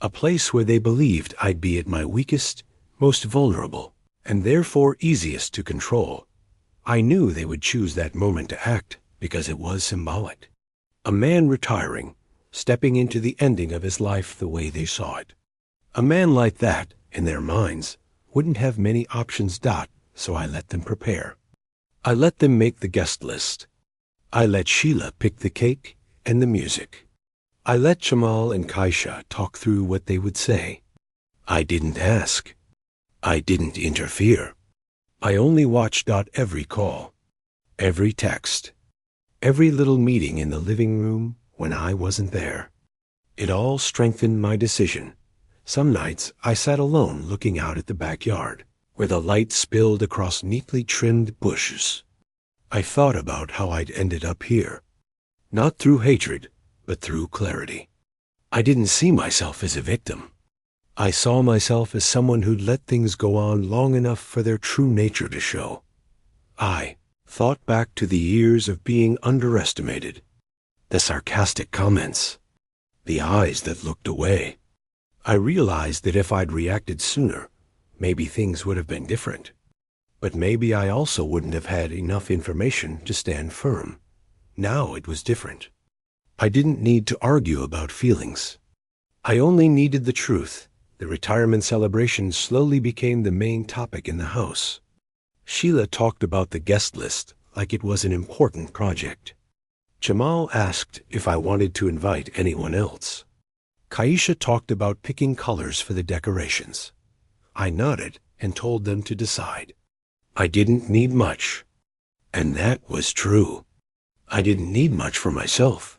A place where they believed I'd be at my weakest, most vulnerable, and therefore easiest to control. I knew they would choose that moment to act because it was symbolic. A man retiring, stepping into the ending of his life the way they saw it. A man like that, in their minds, wouldn't have many options. So I let them prepare. I let them make the guest list. I let Sheila pick the cake and the music. I let Jamal and Kaisha talk through what they would say. I didn't ask. I didn't interfere. I only watched. Every call, every text, every little meeting in the living room when I wasn't there. It all strengthened my decision. Some nights I sat alone looking out at the backyard, where the light spilled across neatly trimmed bushes. I thought about how I'd ended up here. Not through hatred, but through clarity. I didn't see myself as a victim. I saw myself as someone who'd let things go on long enough for their true nature to show. I thought back to the years of being underestimated, the sarcastic comments, the eyes that looked away. I realized that if I'd reacted sooner, maybe things would have been different. But maybe I also wouldn't have had enough information to stand firm. Now it was different. I didn't need to argue about feelings. I only needed the truth. The retirement celebration slowly became the main topic in the house. Sheila talked about the guest list like it was an important project. Jamal asked if I wanted to invite anyone else. Kaisha talked about picking colors for the decorations. I nodded and told them to decide. I didn't need much. And that was true. I didn't need much for myself.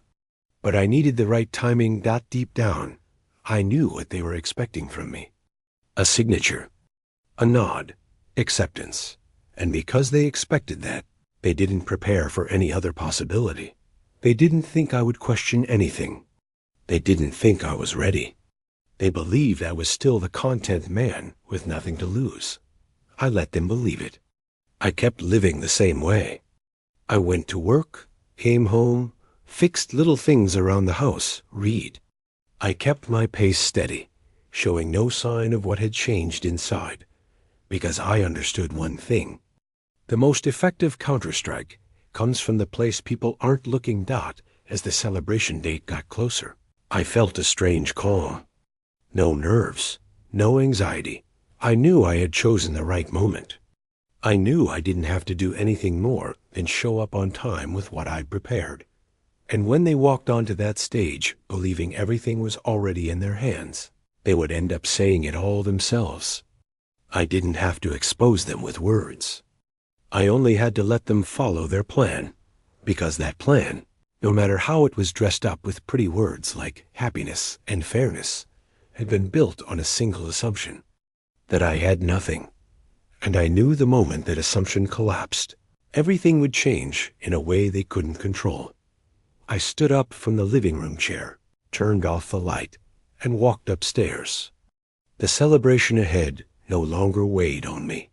But I needed the right timing. Deep down, I knew what they were expecting from me. A signature, a nod, acceptance. And because they expected that, they didn't prepare for any other possibility. They didn't think I would question anything. They didn't think I was ready. They believed I was still the content man with nothing to lose. I let them believe it. I kept living the same way. I went to work, came home, fixed little things around the house, read. I kept my pace steady, showing no sign of what had changed inside, because I understood one thing. The most effective counterstrike comes from the place people aren't looking. As the celebration date got closer, I felt a strange calm. No nerves, no anxiety. I knew I had chosen the right moment. I knew I didn't have to do anything more than show up on time with what I'd prepared. And when they walked onto that stage, believing everything was already in their hands, they would end up saying it all themselves. I didn't have to expose them with words. I only had to let them follow their plan, because that plan, no matter how it was dressed up with pretty words like happiness and fairness, had been built on a single assumption, that I had nothing. And I knew the moment that assumption collapsed, everything would change in a way they couldn't control. I stood up from the living room chair, turned off the light, and walked upstairs. The celebration ahead no longer weighed on me.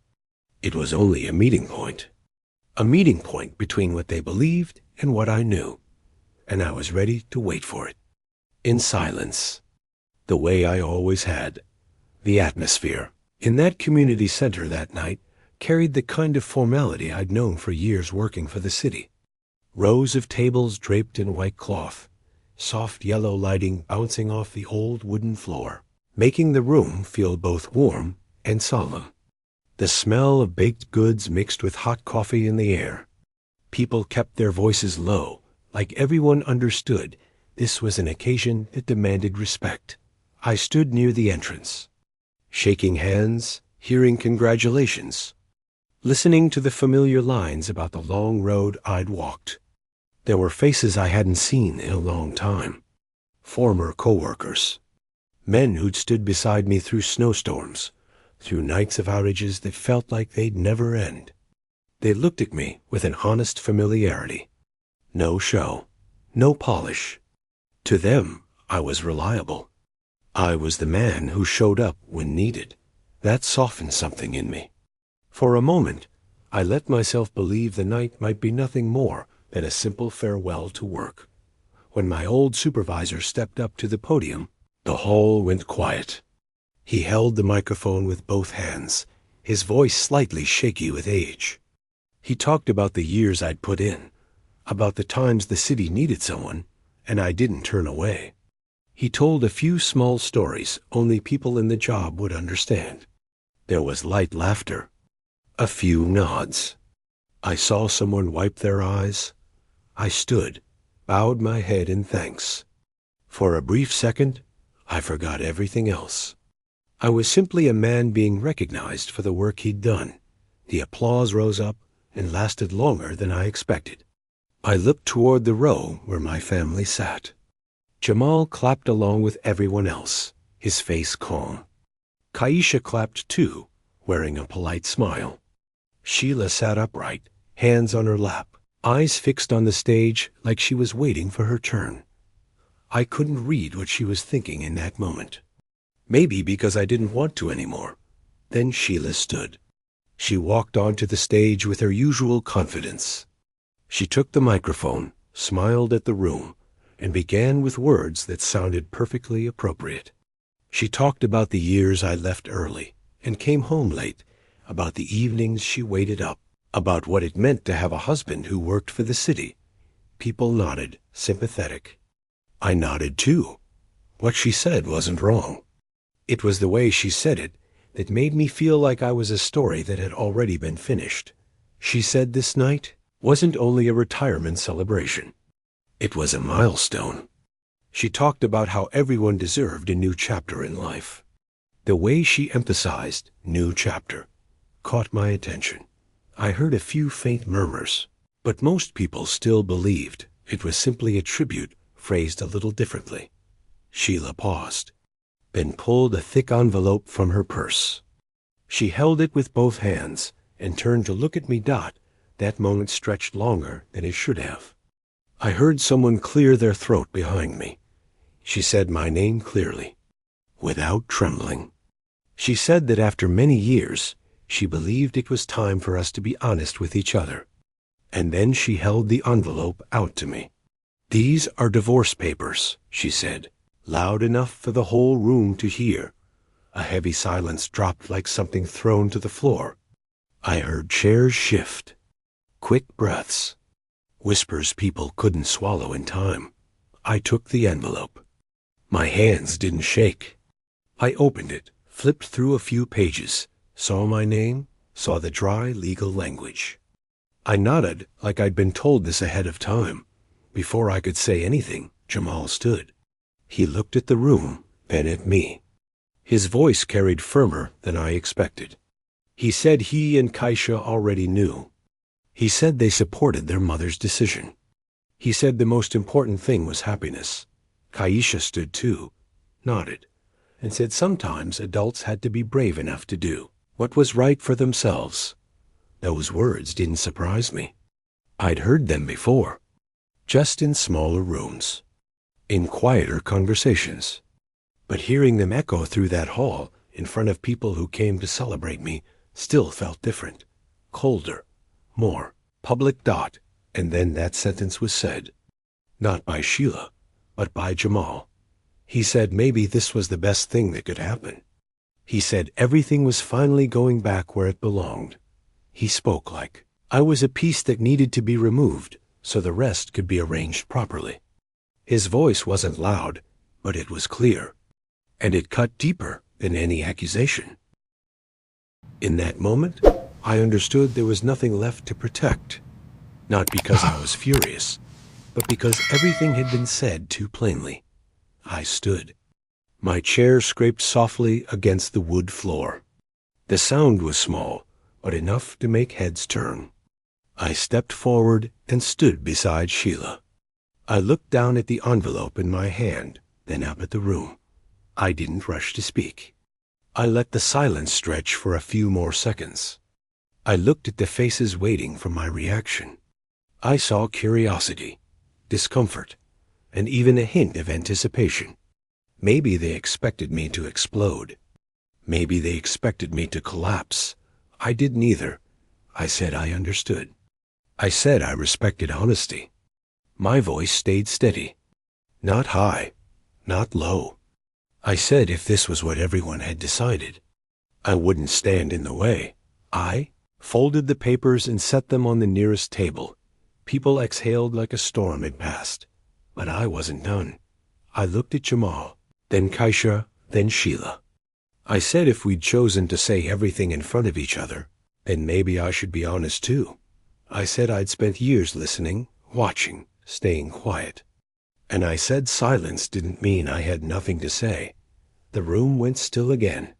It was only a meeting point between what they believed and what I knew, and I was ready to wait for it. In silence, the way I always had. The atmosphere in that community center that night carried the kind of formality I'd known for years working for the city. Rows of tables draped in white cloth, soft yellow lighting bouncing off the old wooden floor, making the room feel both warm and solemn. The smell of baked goods mixed with hot coffee in the air. People kept their voices low, like everyone understood this was an occasion that demanded respect. I stood near the entrance, shaking hands, hearing congratulations, listening to the familiar lines about the long road I'd walked. There were faces I hadn't seen in a long time. Former coworkers, men who'd stood beside me through snowstorms, through nights of outages that felt like they'd never end. They looked at me with an honest familiarity. No show, no polish. To them, I was reliable. I was the man who showed up when needed. That softened something in me. For a moment, I let myself believe the night might be nothing more than a simple farewell to work. When my old supervisor stepped up to the podium, the hall went quiet. He held the microphone with both hands, his voice slightly shaky with age. He talked about the years I'd put in, about the times the city needed someone, and I didn't turn away. He told a few small stories only people in the job would understand. There was light laughter, a few nods. I saw someone wipe their eyes. I stood, bowed my head in thanks. For a brief second, I forgot everything else. I was simply a man being recognized for the work he'd done. The applause rose up and lasted longer than I expected. I looked toward the row where my family sat. Jamal clapped along with everyone else, his face calm. Kaisha clapped too, wearing a polite smile. Sheila sat upright, hands on her lap, eyes fixed on the stage like she was waiting for her turn. I couldn't read what she was thinking in that moment. Maybe because I didn't want to anymore. Then Sheila stood. She walked onto the stage with her usual confidence. She took the microphone, smiled at the room, and began with words that sounded perfectly appropriate. She talked about the years I left early and came home late, about the evenings she waited up, about what it meant to have a husband who worked for the city. People nodded, sympathetic. I nodded too. What she said wasn't wrong. It was the way she said it that made me feel like I was a story that had already been finished. She said this night wasn't only a retirement celebration. It was a milestone. She talked about how everyone deserved a new chapter in life. The way she emphasized new chapter caught my attention. I heard a few faint murmurs, but most people still believed it was simply a tribute phrased a little differently. Sheila paused, then pulled a thick envelope from her purse. She held it with both hands and turned to look at me. That moment stretched longer than it should have. I heard someone clear their throat behind me. She said my name clearly, without trembling. She said that after many years, she believed it was time for us to be honest with each other. And then she held the envelope out to me. "These are divorce papers," she said, loud enough for the whole room to hear. A heavy silence dropped like something thrown to the floor. I heard chairs shift, quick breaths, whispers people couldn't swallow in time. I took the envelope. My hands didn't shake. I opened it, flipped through a few pages, saw my name, saw the dry legal language. I nodded like I'd been told this ahead of time. Before I could say anything, Jamal stood. He looked at the room, then at me. His voice carried firmer than I expected. He said he and Kaisha already knew. He said they supported their mother's decision. He said the most important thing was happiness. Kaisha stood too, nodded, and said sometimes adults had to be brave enough to do what was right for themselves. Those words didn't surprise me. I'd heard them before, just in smaller rooms, in quieter conversations. But hearing them echo through that hall in front of people who came to celebrate me still felt different, colder, more public. And then that sentence was said, not by Sheila, but by Jamal. He said maybe this was the best thing that could happen. He said everything was finally going back where it belonged. He spoke like I was a piece that needed to be removed so the rest could be arranged properly. His voice wasn't loud, but it was clear, and it cut deeper than any accusation. In that moment, I understood there was nothing left to protect, not because I was furious, but because everything had been said too plainly. I stood. My chair scraped softly against the wood floor. The sound was small, but enough to make heads turn. I stepped forward and stood beside Sheila. I looked down at the envelope in my hand, then up at the room. I didn't rush to speak. I let the silence stretch for a few more seconds. I looked at the faces waiting for my reaction. I saw curiosity, discomfort, and even a hint of anticipation. Maybe they expected me to explode. Maybe they expected me to collapse. I didn't either. I said I understood. I said I respected honesty. My voice stayed steady. Not high, not low. I said if this was what everyone had decided, I wouldn't stand in the way. I folded the papers and set them on the nearest table. People exhaled like a storm had passed. But I wasn't done. I looked at Jamal, then Kaisha, then Sheila. I said if we'd chosen to say everything in front of each other, then maybe I should be honest too. I said I'd spent years listening, watching, staying quiet. And I said silence didn't mean I had nothing to say. The room went still again.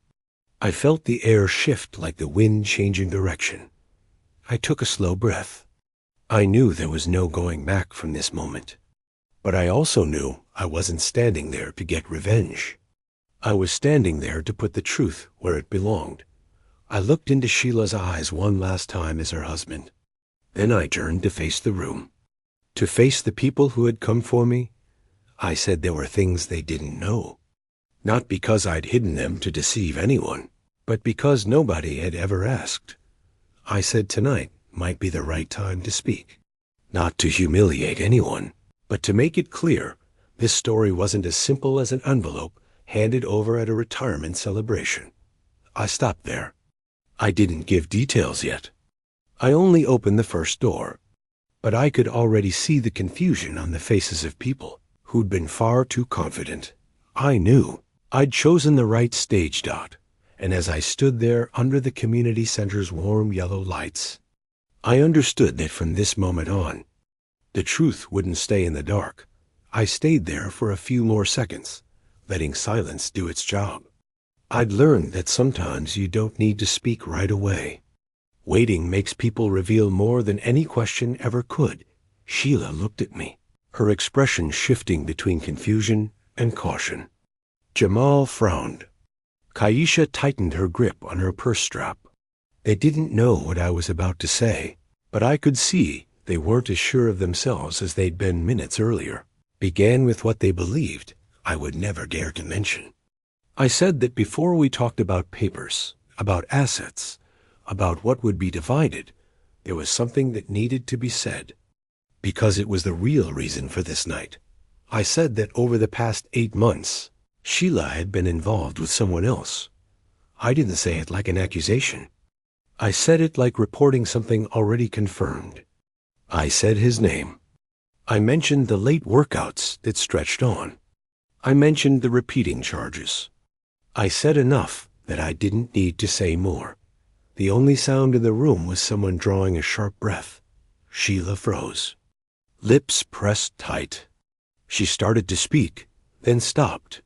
I felt the air shift like the wind changing direction. I took a slow breath. I knew there was no going back from this moment. But I also knew I wasn't standing there to get revenge. I was standing there to put the truth where it belonged. I looked into Sheila's eyes one last time as her husband. Then I turned to face the room. To face the people who had come for me. I said there were things they didn't know. Not because I'd hidden them to deceive anyone, but because nobody had ever asked. I said tonight might be the right time to speak. Not to humiliate anyone, but to make it clear this story wasn't as simple as an envelope handed over at a retirement celebration. I stopped there. I didn't give details yet. I only opened the first door, but I could already see the confusion on the faces of people who'd been far too confident. I knew I'd chosen the right stage. And as I stood there under the community center's warm yellow lights, I understood that from this moment on, the truth wouldn't stay in the dark. I stayed there for a few more seconds, letting silence do its job. I'd learned that sometimes you don't need to speak right away. Waiting makes people reveal more than any question ever could. Sheila looked at me, her expression shifting between confusion and caution. Jamal frowned. Kaisha tightened her grip on her purse strap. They didn't know what I was about to say, but I could see they weren't as sure of themselves as they'd been minutes earlier. Began with what they believed I would never dare to mention. I said that before we talked about papers, about assets, about what would be divided, there was something that needed to be said. Because it was the real reason for this night. I said that over the past 8 months, Sheila had been involved with someone else. I didn't say it like an accusation. I said it like reporting something already confirmed. I said his name. I mentioned the late workouts that stretched on. I mentioned the repeating charges. I said enough that I didn't need to say more. The only sound in the room was someone drawing a sharp breath. Sheila froze. Lips pressed tight. She started to speak, then stopped.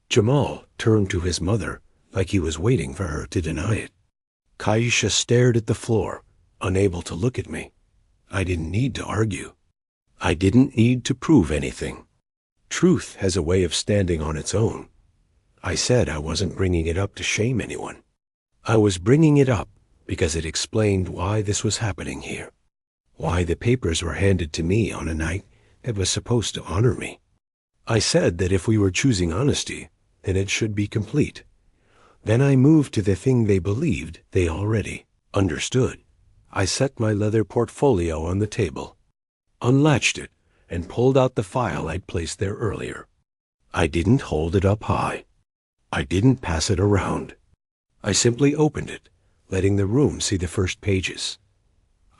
Jamal turned to his mother like he was waiting for her to deny it. Kaisha stared at the floor, unable to look at me. I didn't need to argue. I didn't need to prove anything. Truth has a way of standing on its own. I said I wasn't bringing it up to shame anyone. I was bringing it up because it explained why this was happening here. Why the papers were handed to me on a night that was supposed to honor me. I said that if we were choosing honesty, then it should be complete. Then I moved to the thing they believed they already understood. I set my leather portfolio on the table, unlatched it, and pulled out the file I'd placed there earlier. I didn't hold it up high. I didn't pass it around. I simply opened it, letting the room see the first pages.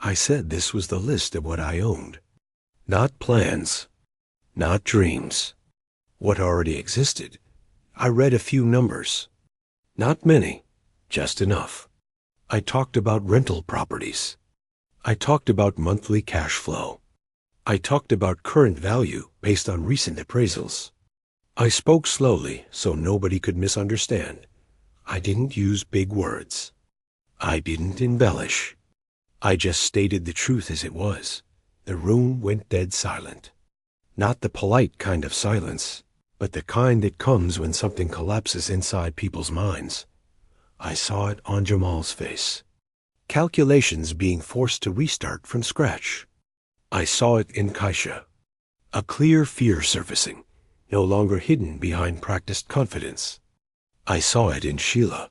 I said this was the list of what I owned. Not plans, not dreams. What already existed. I read a few numbers. Not many, just enough. I talked about rental properties. I talked about monthly cash flow. I talked about current value based on recent appraisals. I spoke slowly so nobody could misunderstand. I didn't use big words. I didn't embellish. I just stated the truth as it was. The room went dead silent. Not the polite kind of silence, but the kind that comes when something collapses inside people's minds. I saw it on Jamal's face. Calculations being forced to restart from scratch. I saw it in Kaisha. A clear fear surfacing, no longer hidden behind practiced confidence. I saw it in Sheila.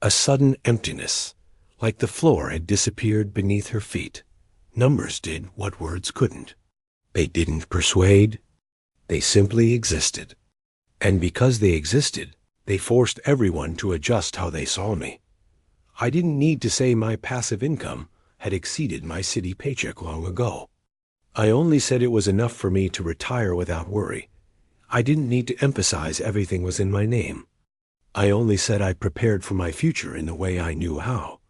A sudden emptiness, like the floor had disappeared beneath her feet. Numbers did what words couldn't. They didn't persuade. They simply existed. And because they existed, they forced everyone to adjust how they saw me. I didn't need to say my passive income had exceeded my city paycheck long ago. I only said it was enough for me to retire without worry. I didn't need to emphasize everything was in my name. I only said I prepared for my future in the way I knew how.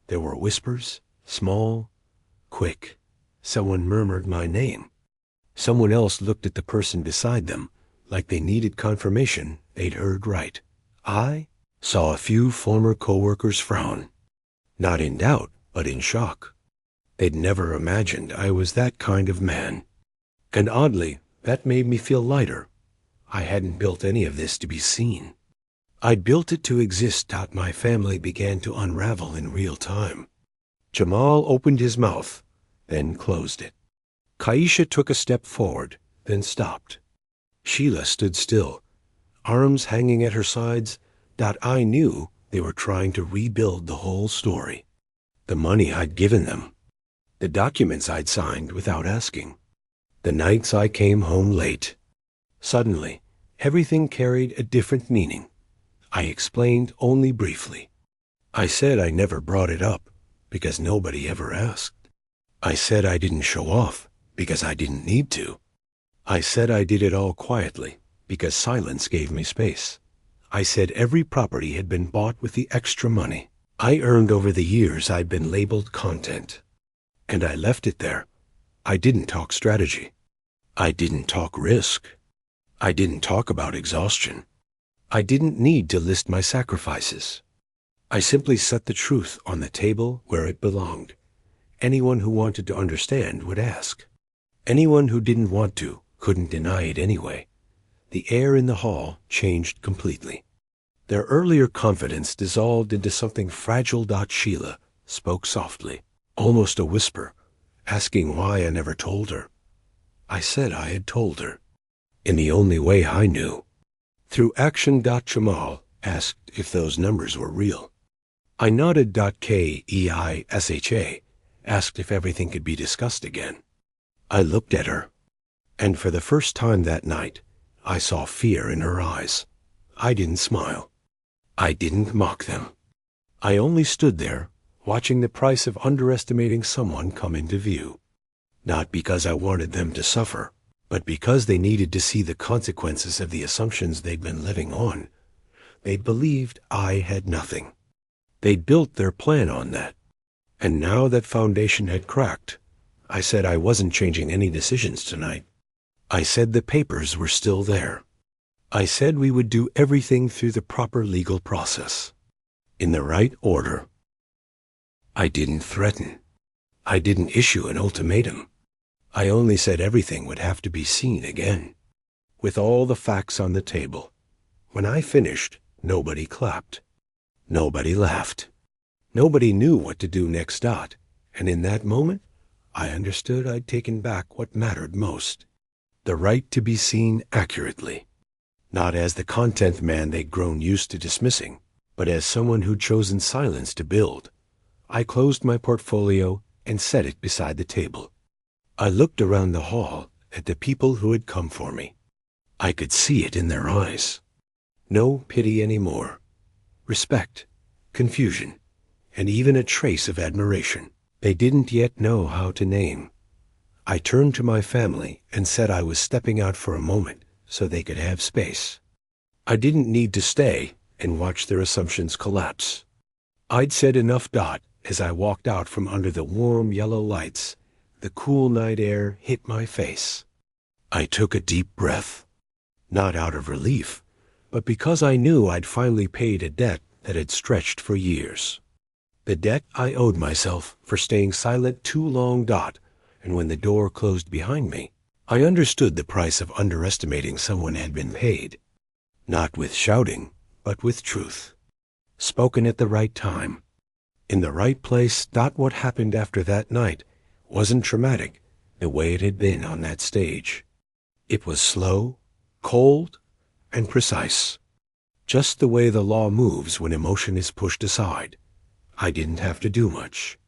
There were whispers, small, quick. Someone murmured my name. Someone else looked at the person beside them, like they needed confirmation they'd heard right. I saw a few former coworkers frown. Not in doubt, but in shock. They'd never imagined I was that kind of man. And oddly, that made me feel lighter. I hadn't built any of this to be seen. I'd built it to exist. My family began to unravel in real time. Jamal opened his mouth, then closed it. Kaisha took a step forward, then stopped. Sheila stood still, arms hanging at her sides. I knew they were trying to rebuild the whole story. The money I'd given them. The documents I'd signed without asking. The nights I came home late. Suddenly, everything carried a different meaning. I explained only briefly. I said I never brought it up because nobody ever asked. I said I didn't show off because I didn't need to. I said I did it all quietly, because silence gave me space. I said every property had been bought with the extra money I earned over the years I'd been labeled content. And I left it there. I didn't talk strategy. I didn't talk risk. I didn't talk about exhaustion. I didn't need to list my sacrifices. I simply set the truth on the table where it belonged. Anyone who wanted to understand would ask. Anyone who didn't want to couldn't deny it anyway. The air in the hall changed completely. Their earlier confidence dissolved into something fragile. Sheila spoke softly, almost a whisper, asking why I never told her. I said I had told her, in the only way I knew. Through action. Jamal asked if those numbers were real. I nodded. Keisha asked if everything could be discussed again. I looked at her, and for the first time that night, I saw fear in her eyes. I didn't smile. I didn't mock them. I only stood there, watching the price of underestimating someone come into view. Not because I wanted them to suffer, but because they needed to see the consequences of the assumptions they'd been living on. They'd believed I had nothing. They'd built their plan on that. And now that foundation had cracked, I said I wasn't changing any decisions tonight. I said the papers were still there. I said we would do everything through the proper legal process, in the right order. I didn't threaten. I didn't issue an ultimatum. I only said everything would have to be seen again, with all the facts on the table. When I finished, nobody clapped. Nobody laughed. Nobody knew what to do next. And in that moment, I understood I'd taken back what mattered most. The right to be seen accurately. Not as the content man they'd grown used to dismissing, but as someone who'd chosen silence to build. I closed my portfolio and set it beside the table. I looked around the hall at the people who had come for me. I could see it in their eyes. No pity anymore. Respect, confusion, and even a trace of admiration they didn't yet know how to name. I turned to my family and said I was stepping out for a moment so they could have space. I didn't need to stay and watch their assumptions collapse. I'd said enough. As I walked out from under the warm yellow lights, the cool night air hit my face. I took a deep breath, not out of relief, but because I knew I'd finally paid a debt that had stretched for years. The debt I owed myself for staying silent too long. And when the door closed behind me, I understood the price of underestimating someone had been paid. Not with shouting, but with truth. Spoken at the right time. In the right place. What happened after that night wasn't traumatic the way it had been on that stage. It was slow, cold, and precise. Just the way the law moves when emotion is pushed aside. I didn't have to do much.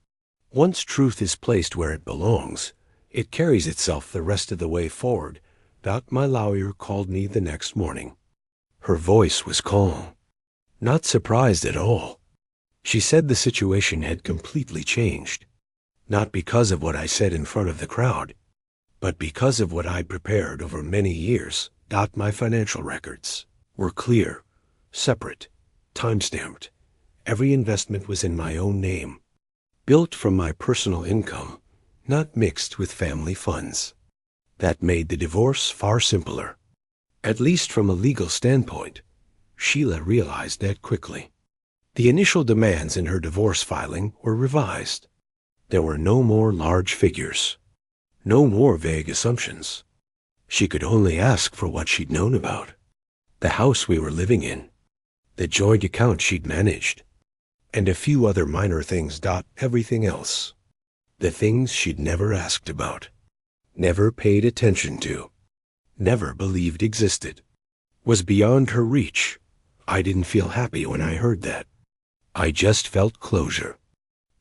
Once truth is placed where it belongs, it carries itself the rest of the way forward. My lawyer called me the next morning. Her voice was calm, not surprised at all. She said the situation had completely changed, not because of what I said in front of the crowd, but because of what I'd prepared over many years. My financial records were clear, separate, time-stamped. Every investment was in my own name, built from my personal income, not mixed with family funds. That made the divorce far simpler, at least from a legal standpoint. Sheila realized that quickly. The initial demands in her divorce filing were revised. There were no more large figures, no more vague assumptions. She could only ask for what she'd known about. The house we were living in, the joint account she'd managed, and a few other minor things. Everything else, the things she'd never asked about, never paid attention to, never believed existed, was beyond her reach. I didn't feel happy when I heard that. I just felt closure.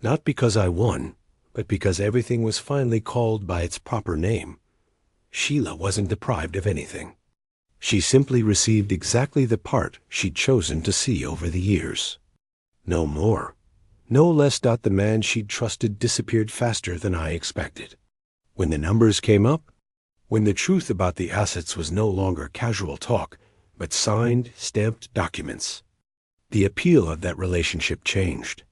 Not because I won, but because everything was finally called by its proper name. Sheila wasn't deprived of anything. She simply received exactly the part she'd chosen to see over the years. No more, no less. The man she'd trusted disappeared faster than I expected. When the numbers came up, When the truth about the assets was no longer casual talk, but signed, stamped documents. The appeal of that relationship changed.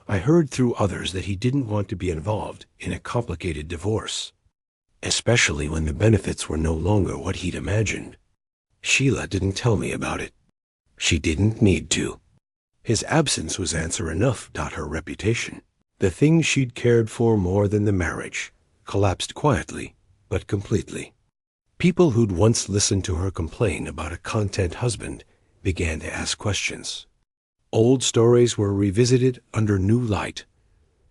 I heard through others that he didn't want to be involved in a complicated divorce, especially when the benefits were no longer what he'd imagined. Sheila didn't tell me about it. She didn't need to. His absence was answer enough, her reputation. The thing she'd cared for more than the marriage collapsed quietly, but completely. People who'd once listened to her complain about a content husband began to ask questions. Old stories were revisited under new light.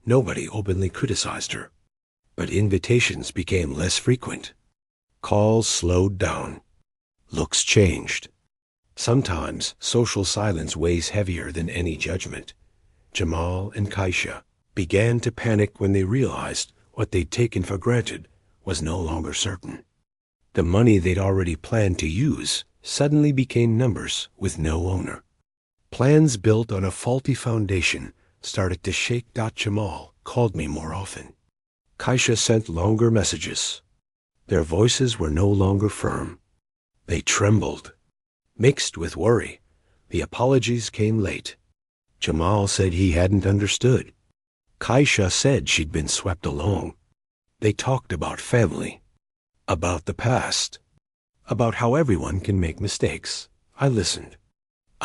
Nobody openly criticized her, but invitations became less frequent. Calls slowed down. Looks changed. Sometimes social silence weighs heavier than any judgment. Jamal and Kaisha began to panic when they realized what they'd taken for granted was no longer certain. The money they'd already planned to use suddenly became numbers with no owner. Plans built on a faulty foundation started to shake. Jamal called me more often. Kaisha sent longer messages. Their voices were no longer firm. They trembled, mixed with worry. The apologies came late. Jamal said he hadn't understood. Kaisha said she'd been swept along. They talked about family, about the past, about how everyone can make mistakes. I listened.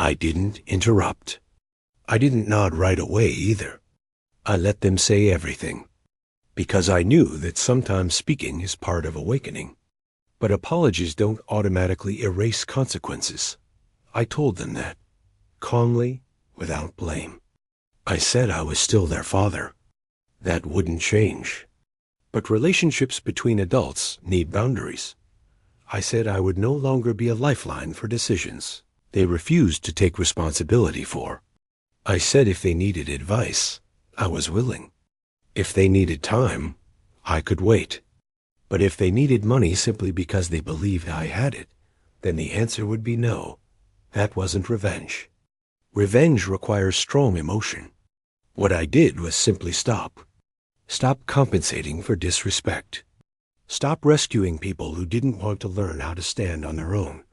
I didn't interrupt. I didn't nod right away either. I let them say everything, because I knew that sometimes speaking is part of awakening. But apologies don't automatically erase consequences. I told them that, calmly, without blame. I said I was still their father. That wouldn't change. But relationships between adults need boundaries. I said I would no longer be a lifeline for decisions they refused to take responsibility for. I said if they needed advice, I was willing. If they needed time, I could wait. But if they needed money simply because they believed I had it, then the answer would be no. That wasn't revenge. Revenge requires strong emotion. What I did was simply stop. Stop compensating for disrespect. Stop rescuing people who didn't want to learn how to stand on their own.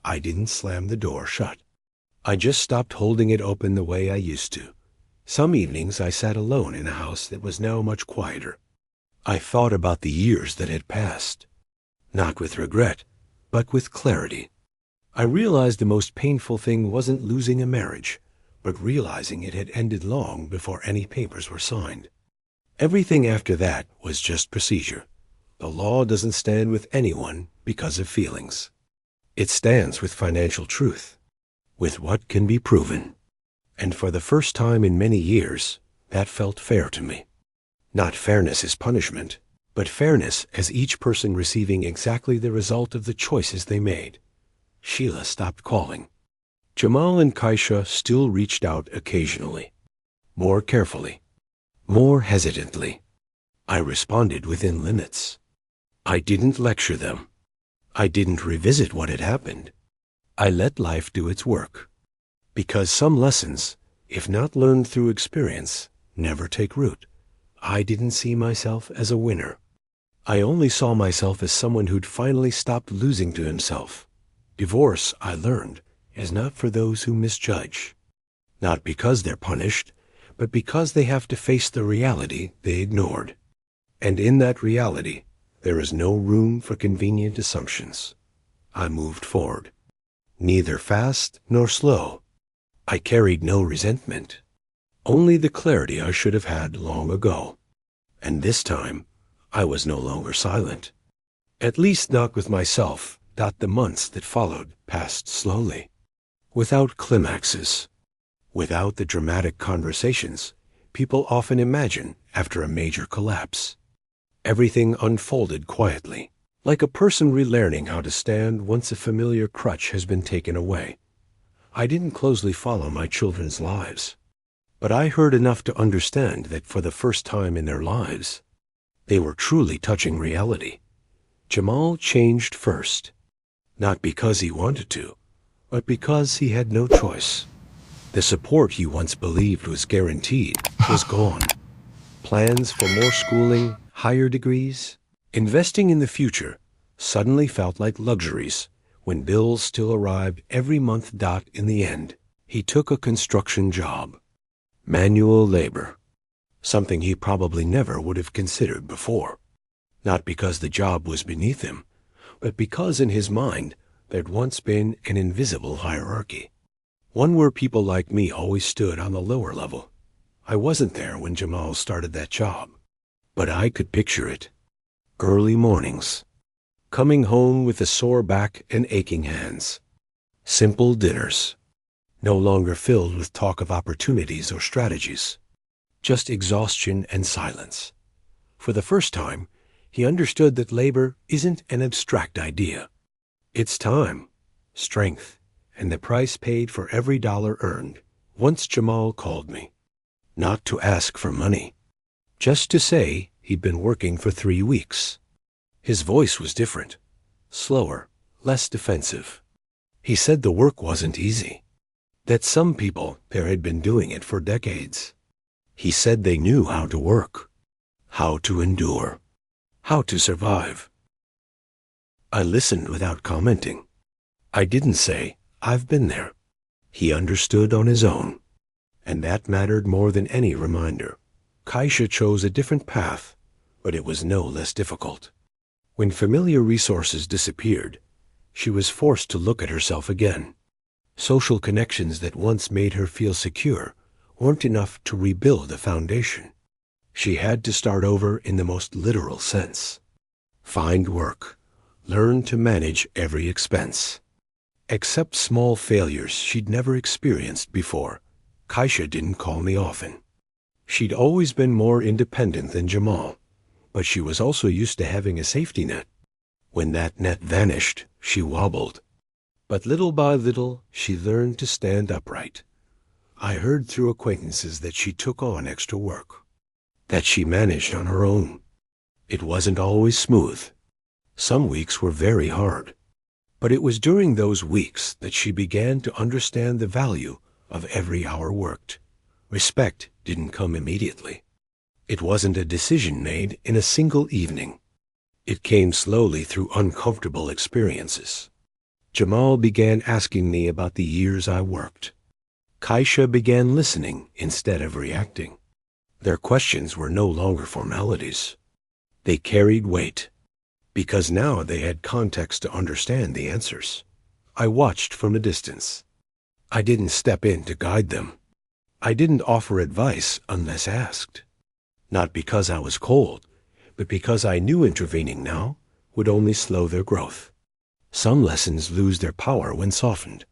I didn't slam the door shut. I just stopped holding it open the way I used to. Some evenings I sat alone in a house that was now much quieter. I thought about the years that had passed, not with regret, but with clarity. I realized the most painful thing wasn't losing a marriage, but realizing it had ended long before any papers were signed. Everything after that was just procedure. The law doesn't stand with anyone because of feelings. It stands with financial truth, with what can be proven. And for the first time in many years, that felt fair to me. Not fairness as punishment, but fairness as each person receiving exactly the result of the choices they made. Sheila stopped calling. Jamal and Kaisha still reached out occasionally, more carefully, more hesitantly. I responded within limits. I didn't lecture them. I didn't revisit what had happened. I let life do its work. Because some lessons, if not learned through experience, never take root. I didn't see myself as a winner. I only saw myself as someone who'd finally stopped losing to himself. Divorce, I learned, is not for those who misjudge. Not because they're punished, but because they have to face the reality they ignored. And in that reality, there is no room for convenient assumptions. I moved forward. Neither fast nor slow. I carried no resentment. Only the clarity I should have had long ago. And this time, I was no longer silent. At least not with myself. The months that followed passed slowly. Without climaxes. Without the dramatic conversations people often imagine after a major collapse. Everything unfolded quietly, like a person relearning how to stand once a familiar crutch has been taken away. I didn't closely follow my children's lives, but I heard enough to understand that for the first time in their lives, they were truly touching reality. Jamal changed first, not because he wanted to, but because he had no choice. The support he once believed was guaranteed was gone. Plans for more schooling, higher degrees, investing in the future suddenly felt like luxuries when bills still arrived every month. In the end, he took a construction job. Manual labor. Something he probably never would have considered before. Not because the job was beneath him, but because in his mind there'd once been an invisible hierarchy. One where people like me always stood on the lower level. I wasn't there when Jamal started that job, but I could picture it. Early mornings. Coming home with a sore back and aching hands. Simple dinners. No longer filled with talk of opportunities or strategies. Just exhaustion and silence. For the first time, he understood that labor isn't an abstract idea. It's time, strength, and the price paid for every dollar earned. Once Jamal called me. Not to ask for money. Just to say he'd been working for 3 weeks. His voice was different. Slower, less defensive. He said the work wasn't easy. That some people there had been doing it for decades. He said they knew how to work. How to endure. How to survive. I listened without commenting. I didn't say, I've been there. He understood on his own. And that mattered more than any reminder. Kaisha chose a different path, but it was no less difficult. When familiar resources disappeared, she was forced to look at herself again. Social connections that once made her feel secure weren't enough to rebuild a foundation. She had to start over in the most literal sense. Find work. Learn to manage every expense. Accept small failures she'd never experienced before. Kaisha didn't call me often. She'd always been more independent than Jamal, but she was also used to having a safety net. When that net vanished, she wobbled. But little by little, she learned to stand upright. I heard through acquaintances that she took on extra work, that she managed on her own. It wasn't always smooth. Some weeks were very hard. But it was during those weeks that she began to understand the value of every hour worked. Respect didn't come immediately. It wasn't a decision made in a single evening. It came slowly through uncomfortable experiences. Jamal began asking me about the years I worked. Kaisha began listening instead of reacting. Their questions were no longer formalities. They carried weight, because now they had context to understand the answers. I watched from a distance. I didn't step in to guide them. I didn't offer advice unless asked. Not because I was cold, but because I knew intervening now would only slow their growth. Some lessons lose their power when softened.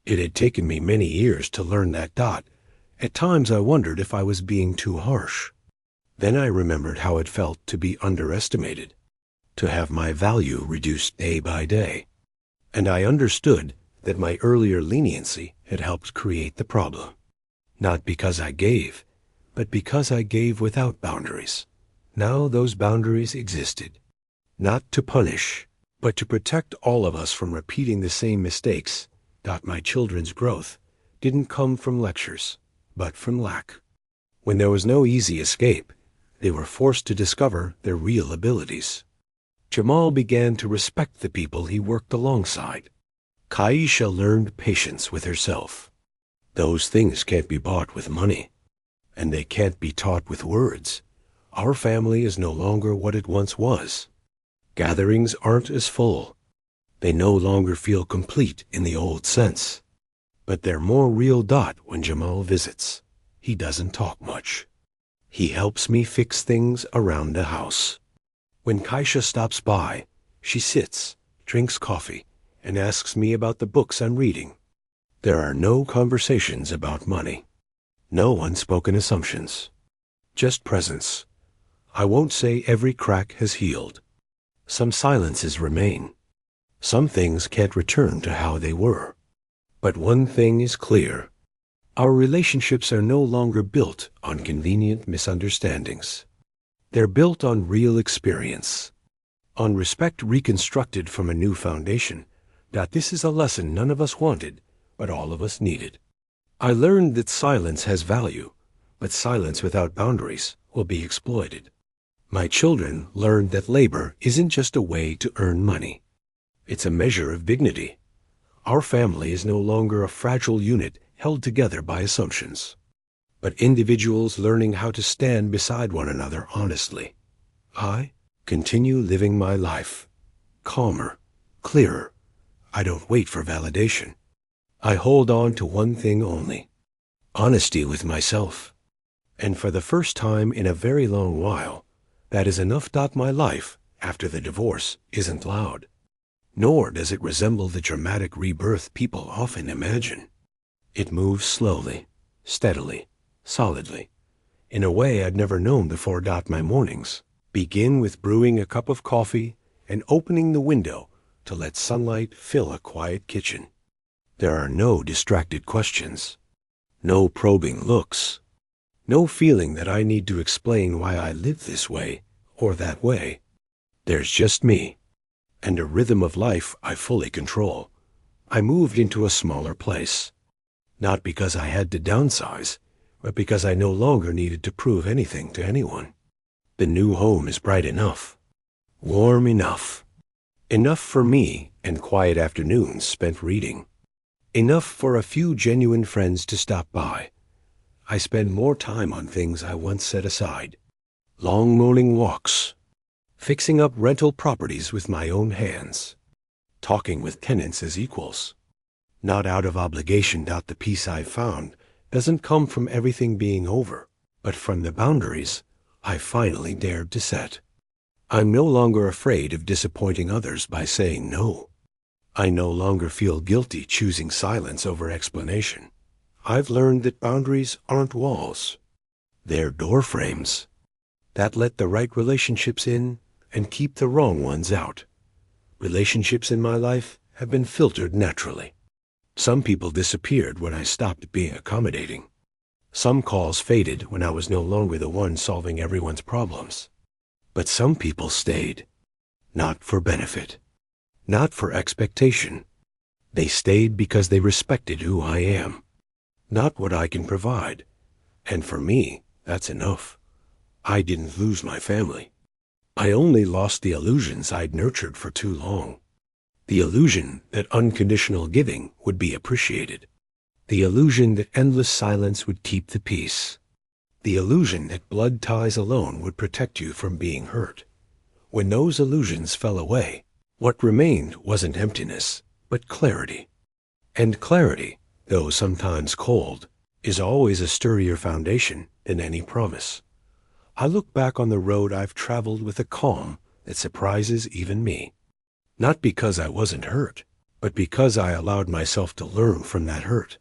It had taken me many years to learn that. At times I wondered if I was being too harsh. Then I remembered how it felt to be underestimated, to have my value reduced day by day. And I understood that my earlier leniency had helped create the problem. Not because I gave, but because I gave without boundaries. Now those boundaries existed, not to punish, but to protect all of us from repeating the same mistakes. My children's growth didn't come from lectures, but from lack. When there was no easy escape, they were forced to discover their real abilities. Jamal began to respect the people he worked alongside. Kaisha learned patience with herself. Those things can't be bought with money, and they can't be taught with words. Our family is no longer what it once was. Gatherings aren't as full. They no longer feel complete in the old sense. But they're more real. When Jamal visits, he doesn't talk much. He helps me fix things around the house. When Kaisha stops by, she sits, drinks coffee, and asks me about the books I'm reading. There are no conversations about money. No unspoken assumptions. Just presence. I won't say every crack has healed. Some silences remain. Some things can't return to how they were. But one thing is clear. Our relationships are no longer built on convenient misunderstandings. They're built on real experience, on respect reconstructed from a new foundation. This is a lesson none of us wanted, but all of us needed. I learned that silence has value, but silence without boundaries will be exploited. My children learned that labor isn't just a way to earn money. It's a measure of dignity. Our family is no longer a fragile unit held together by assumptions, but individuals learning how to stand beside one another honestly. I continue living my life, calmer, clearer. I don't wait for validation. I hold on to one thing only: honesty with myself. And for the first time in a very long while, that is enough. My life after the divorce isn't loud, nor does it resemble the dramatic rebirth people often imagine. It moves slowly, steadily, solidly, in a way I'd never known before. My mornings begin with brewing a cup of coffee and opening the window to let sunlight fill a quiet kitchen. There are no distracted questions, no probing looks, no feeling that I need to explain why I live this way or that way. There's just me, and a rhythm of life I fully control. I moved into a smaller place, not because I had to downsize, but because I no longer needed to prove anything to anyone. The new home is bright enough, warm enough, enough for me and quiet afternoons spent reading, enough for a few genuine friends to stop by. I spend more time on things I once set aside: long morning walks, fixing up rental properties with my own hands, talking with tenants as equals. Not out of obligation. The peace I've found doesn't come from everything being over, but from the boundaries I finally dared to set. I'm no longer afraid of disappointing others by saying no. I no longer feel guilty choosing silence over explanation. I've learned that boundaries aren't walls. They're door frames that let the right relationships in and keep the wrong ones out. Relationships in my life have been filtered naturally. Some people disappeared when I stopped being accommodating. Some calls faded when I was no longer the one solving everyone's problems. But some people stayed, not for benefit, not for expectation. They stayed because they respected who I am, not what I can provide. And for me, that's enough. I didn't lose my family. I only lost the illusions I'd nurtured for too long. The illusion that unconditional giving would be appreciated. The illusion that endless silence would keep the peace. The illusion that blood ties alone would protect you from being hurt. When those illusions fell away, what remained wasn't emptiness, but clarity. And clarity, though sometimes cold, is always a sturdier foundation than any promise. I look back on the road I've traveled with a calm that surprises even me. Not because I wasn't hurt, but because I allowed myself to learn from that hurt.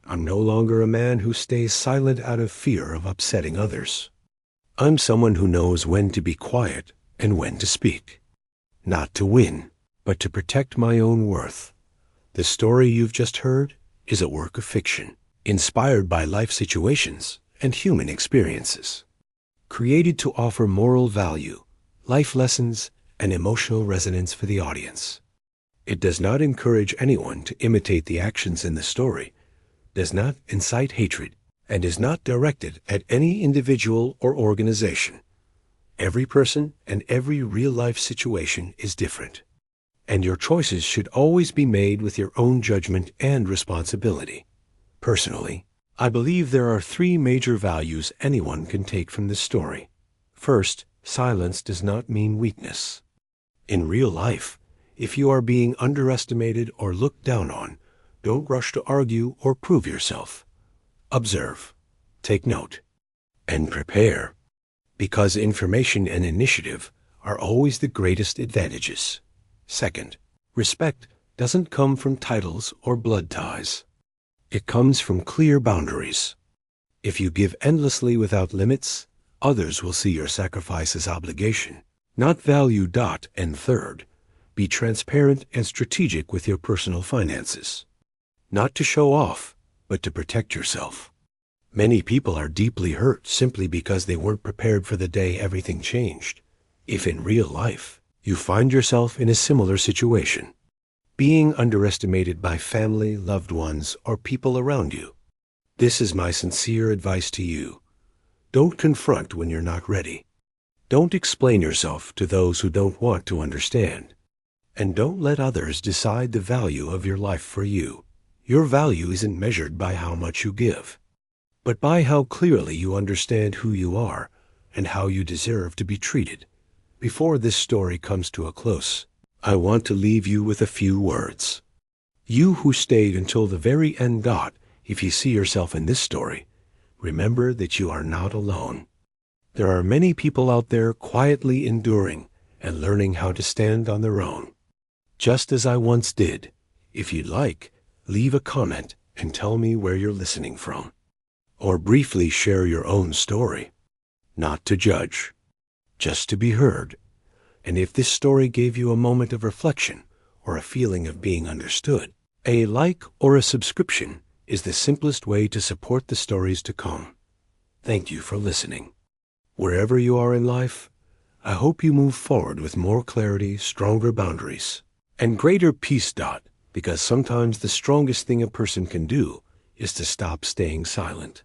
I'm no longer a man who stays silent out of fear of upsetting others. I'm someone who knows when to be quiet and when to speak. Not to win, but to protect my own worth. The story you've just heard is a work of fiction, inspired by life situations and human experiences, created to offer moral value, life lessons, and emotional resonance for the audience. It does not encourage anyone to imitate the actions in the story, does not incite hatred, and is not directed at any individual or organization. Every person and every real-life situation is different, and your choices should always be made with your own judgment and responsibility. Personally, I believe there are 3 major values anyone can take from this story. First, silence does not mean weakness. In real life, if you are being underestimated or looked down on, don't rush to argue or prove yourself. Observe, take note, and prepare, because information and initiative are always the greatest advantages. Second, respect doesn't come from titles or blood ties. It comes from clear boundaries. If you give endlessly without limits, others will see your sacrifice as obligation, not value. And third, be transparent and strategic with your personal finances. Not to show off, but to protect yourself. Many people are deeply hurt simply because they weren't prepared for the day everything changed. If in real life you find yourself in a similar situation, being underestimated by family, loved ones, or people around you, this is my sincere advice to you. Don't confront when you're not ready. Don't explain yourself to those who don't want to understand. And don't let others decide the value of your life for you. Your value isn't measured by how much you give, but by how clearly you understand who you are and how you deserve to be treated. Before this story comes to a close, I want to leave you with a few words. You who stayed until the very end got, if you see yourself in this story, remember that you are not alone. There are many people out there quietly enduring and learning how to stand on their own, just as I once did. If you'd like, leave a comment and tell me where you're listening from, or briefly share your own story. Not to judge, just to be heard. And if this story gave you a moment of reflection or a feeling of being understood, a like or a subscription is the simplest way to support the stories to come. Thank you for listening. Wherever you are in life, I hope you move forward with more clarity, stronger boundaries, and greater peace. Because sometimes the strongest thing a person can do is to stop staying silent.